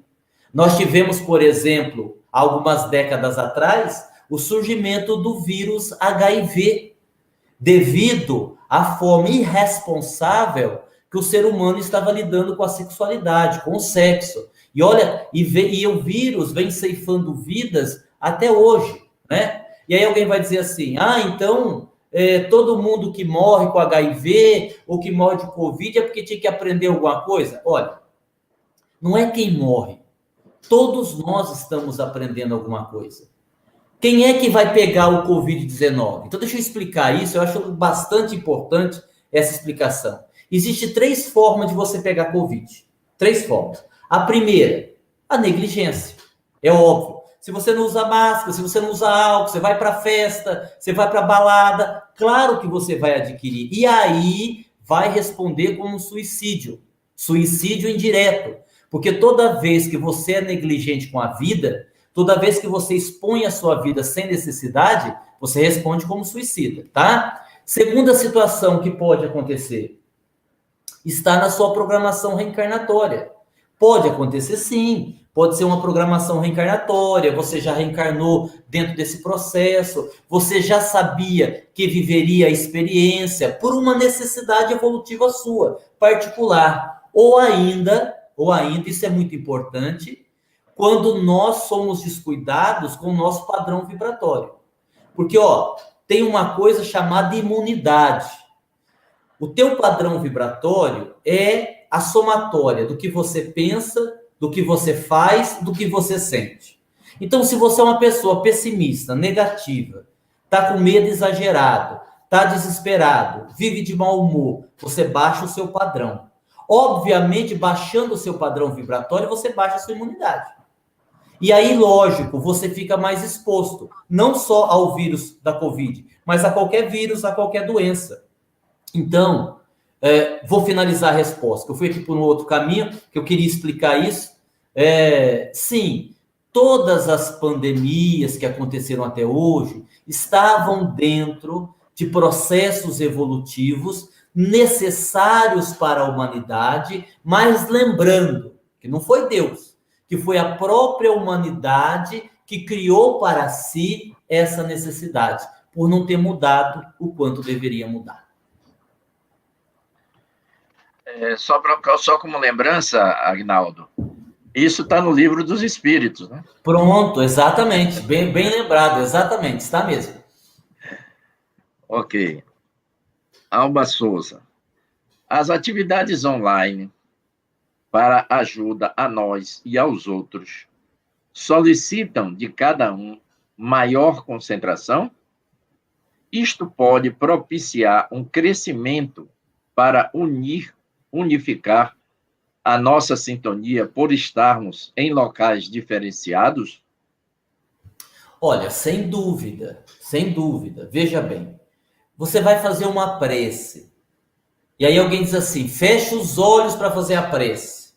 Nós tivemos, por exemplo, algumas décadas atrás, o surgimento do vírus HIV, devido à forma irresponsável que o ser humano estava lidando com a sexualidade, com o sexo. E olha, e o vírus vem ceifando vidas até hoje, né? E aí alguém vai dizer assim, então todo mundo que morre com HIV ou que morre de Covid é porque tinha que aprender alguma coisa? Olha, não é quem morre. Todos nós estamos aprendendo alguma coisa. Quem é que vai pegar o Covid-19? Então, deixa eu explicar isso. Eu acho bastante importante essa explicação. Existem 3 formas de você pegar Covid. 3 formas. A primeira, a negligência. É óbvio. Se você não usa máscara, se você não usa álcool, você vai para festa, você vai para balada, claro que você vai adquirir. E aí vai responder como um suicídio. Suicídio indireto. Porque toda vez que você é negligente com a vida, toda vez que você expõe a sua vida sem necessidade, você responde como suicida, tá? Segunda situação que pode acontecer, está na sua programação reencarnatória. Pode acontecer sim, pode ser uma programação reencarnatória, você já reencarnou dentro desse processo, você já sabia que viveria a experiência por uma necessidade evolutiva sua, particular. Ou ainda, isso é muito importante, quando nós somos descuidados com o nosso padrão vibratório. Porque, tem uma coisa chamada imunidade. O teu padrão vibratório é a somatória do que você pensa, do que você faz, do que você sente. Então, se você é uma pessoa pessimista, negativa, está com medo exagerado, está desesperado, vive de mau humor, você baixa o seu padrão. Obviamente, baixando o seu padrão vibratório, você baixa a sua imunidade. E aí, lógico, você fica mais exposto, não só ao vírus da Covid, mas a qualquer vírus, a qualquer doença. Então, vou finalizar a resposta, que eu fui aqui por um outro caminho, que eu queria explicar isso. Sim, todas as pandemias que aconteceram até hoje estavam dentro de processos evolutivos necessários para a humanidade, mas lembrando que não foi Deus, que foi a própria humanidade que criou para si essa necessidade, por não ter mudado o quanto deveria mudar. Só como lembrança, Agnaldo, isso está no Livro dos Espíritos, né? Pronto, exatamente, bem lembrado, exatamente, está mesmo. Ok. Alba Souza. As atividades online para ajuda a nós e aos outros solicitam de cada um maior concentração? Isto pode propiciar um crescimento para unificar a nossa sintonia por estarmos em locais diferenciados? Olha, sem dúvida, sem dúvida. Veja bem, você vai fazer uma prece. E aí alguém diz assim, fecha os olhos para fazer a prece.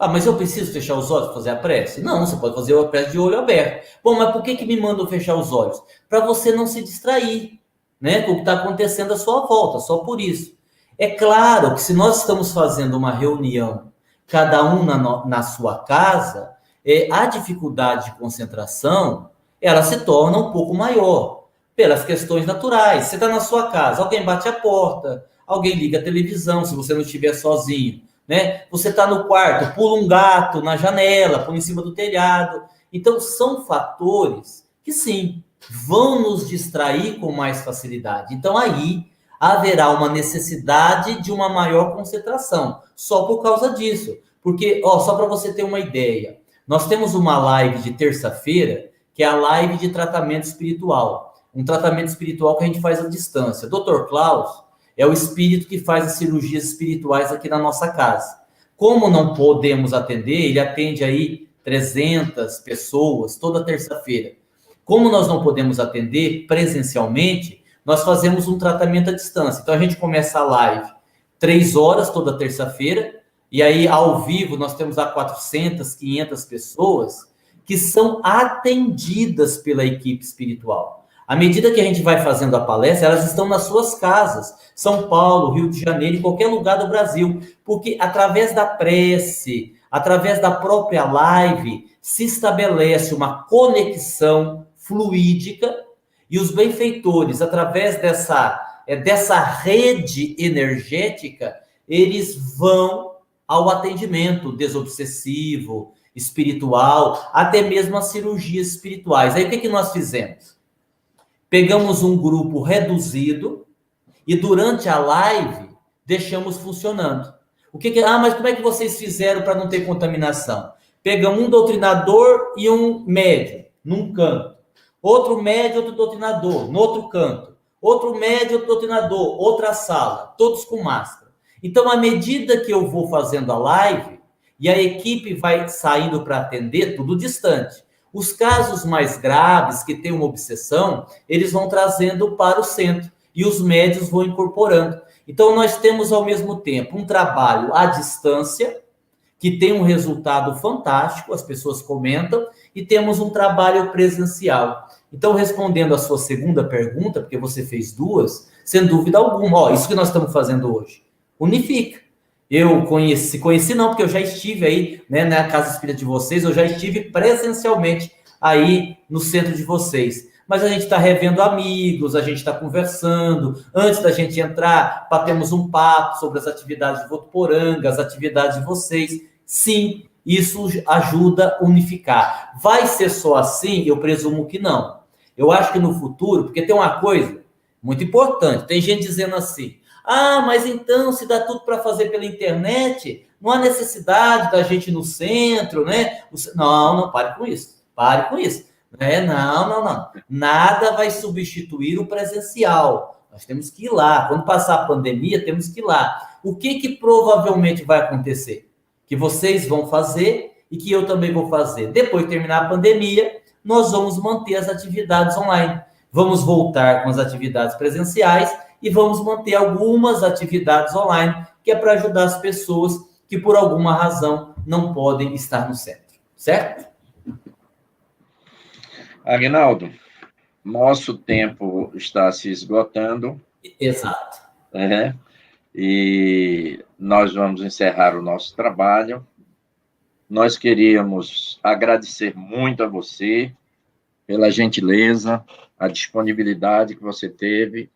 Ah, mas eu preciso fechar os olhos para fazer a prece? Não, você pode fazer a prece de olho aberto. Bom, mas por que me mandam fechar os olhos? Para você não se distrair, né, com o que está acontecendo à sua volta, só por isso. É claro que se nós estamos fazendo uma reunião, cada um na sua casa, a dificuldade de concentração, ela se torna um pouco maior, pelas questões naturais. Você está na sua casa, alguém bate a porta, alguém liga a televisão, se você não estiver sozinho, né? Você está no quarto, pula um gato na janela, pula em cima do telhado. Então, são fatores que, sim, vão nos distrair com mais facilidade. Então, aí haverá uma necessidade de uma maior concentração, só por causa disso. Porque, ó, só para você ter uma ideia, nós temos uma live de terça-feira, que é a live de tratamento espiritual. Um tratamento espiritual que a gente faz à distância. Dr. Klaus é o espírito que faz as cirurgias espirituais aqui na nossa casa. Como não podemos atender, ele atende aí 300 pessoas toda terça-feira. Como nós não podemos atender presencialmente, nós fazemos um tratamento à distância. Então a gente começa a live 3 horas toda terça-feira, e aí ao vivo nós temos a 400, 500 pessoas que são atendidas pela equipe espiritual. À medida que a gente vai fazendo a palestra, elas estão nas suas casas, São Paulo, Rio de Janeiro, em qualquer lugar do Brasil, porque através da prece, através da própria live, se estabelece uma conexão fluídica e os benfeitores, através dessa rede energética, eles vão ao atendimento desobsessivo, espiritual, até mesmo as cirurgias espirituais. Aí o que nós fizemos? Pegamos um grupo reduzido e durante a live deixamos funcionando. Mas como é que vocês fizeram para não ter contaminação? Pegamos um doutrinador e um médium num canto, outro médium, outro doutrinador no outro canto, outro médium, outro doutrinador, outra sala, todos com máscara. Então, à medida que eu vou fazendo a live e a equipe vai saindo para atender, tudo distante. Os casos mais graves, que têm uma obsessão, eles vão trazendo para o centro e os médios vão incorporando. Então, nós temos, ao mesmo tempo, um trabalho à distância, que tem um resultado fantástico, as pessoas comentam, e temos um trabalho presencial. Então, respondendo a sua segunda pergunta, porque você fez duas, sem dúvida alguma, isso que nós estamos fazendo hoje, unifica. Eu conheci não, porque eu já estive aí, né, na casa espírita de vocês, eu já estive presencialmente aí no centro de vocês. Mas a gente está revendo amigos, a gente está conversando. Antes da gente entrar, batemos um papo sobre as atividades de Votuporanga, as atividades de vocês. Sim, isso ajuda a unificar. Vai ser só assim? Eu presumo que não. Eu acho que no futuro, porque tem uma coisa muito importante, tem gente dizendo assim, mas então, se dá tudo para fazer pela internet, não há necessidade da gente ir no centro, né? Não, pare com isso. Pare com isso. Não. Nada vai substituir o presencial. Nós temos que ir lá. Quando passar a pandemia, temos que ir lá. O que provavelmente vai acontecer? Que vocês vão fazer e que eu também vou fazer. Depois de terminar a pandemia, nós vamos manter as atividades online. Vamos voltar com as atividades presenciais e vamos manter algumas atividades online, que é para ajudar as pessoas que, por alguma razão, não podem estar no centro. Certo? Aguinaldo, nosso tempo está se esgotando. Exato. E nós vamos encerrar o nosso trabalho. Nós queríamos agradecer muito a você pela gentileza, a disponibilidade que você teve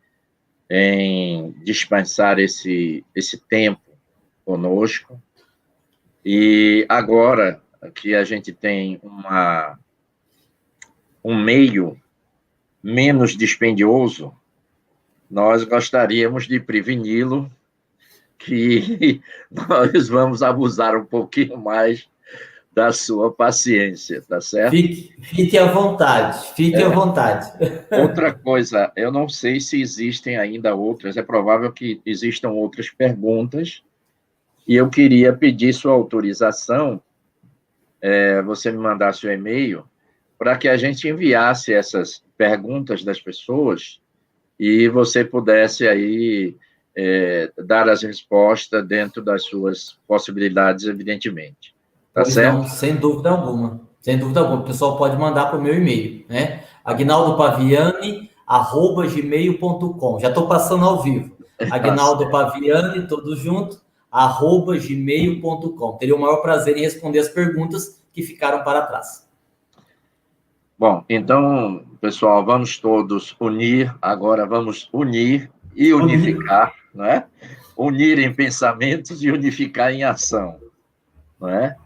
em dispensar esse tempo conosco. E agora que a gente tem um meio menos dispendioso, nós gostaríamos de preveni-lo que nós vamos abusar um pouquinho mais da sua paciência, tá certo? Fique à vontade, à vontade. Outra coisa, eu não sei se existem ainda outras, é provável que existam outras perguntas, e eu queria pedir sua autorização, você me mandar seu e-mail, para que a gente enviasse essas perguntas das pessoas e você pudesse aí dar as respostas dentro das suas possibilidades, evidentemente. Tá certo? Não, sem dúvida alguma. Sem dúvida alguma. O pessoal pode mandar para o meu e-mail, né? aguinaldopaviani@gmail.com. Já estou passando ao vivo. Tá certo. Aguinaldo Paviani, tudo junto, @gmail.com. Teria o maior prazer em responder as perguntas que ficaram para trás. Bom, então, pessoal, vamos todos unir, agora vamos unir e unificar, não é? Unir em pensamentos e unificar em ação, não é?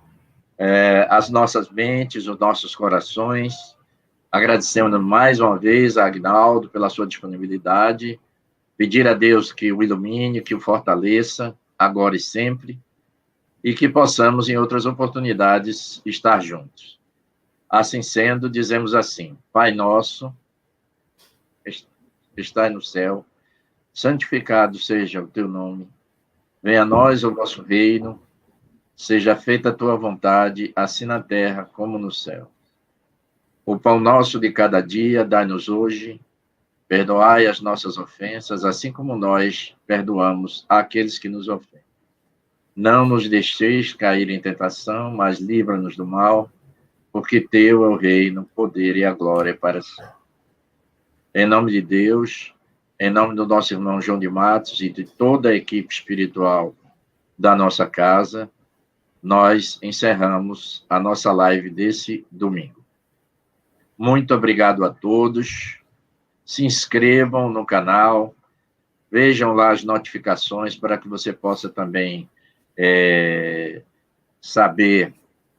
As nossas mentes, os nossos corações, agradecendo mais uma vez a Aguinaldo pela sua disponibilidade, pedir a Deus que o ilumine, que o fortaleça, agora e sempre, e que possamos, em outras oportunidades, estar juntos. Assim sendo, dizemos assim: Pai nosso, estás no céu, santificado seja o teu nome, venha a nós o vosso reino, seja feita a tua vontade, assim na terra como no céu. O pão nosso de cada dia, dai-nos hoje, perdoai as nossas ofensas, assim como nós perdoamos àqueles que nos ofendem. Não nos deixeis cair em tentação, mas livra-nos do mal, porque teu é o reino, o poder e a glória para sempre. Em nome de Deus, em nome do nosso irmão João de Matos e de toda a equipe espiritual da nossa casa, nós encerramos a nossa live desse domingo. Muito obrigado a todos. Se inscrevam no canal, vejam lá as notificações para que você possa também saber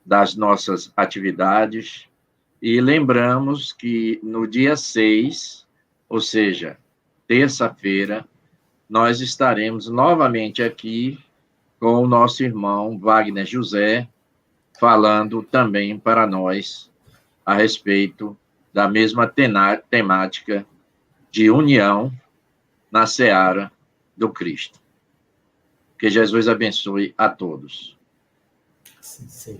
das nossas atividades. E lembramos que no dia 6, ou seja, terça-feira, nós estaremos novamente aqui com o nosso irmão Wagner José, falando também para nós a respeito da mesma temática de união na seara do Cristo. Que Jesus abençoe a todos. Sim, sim.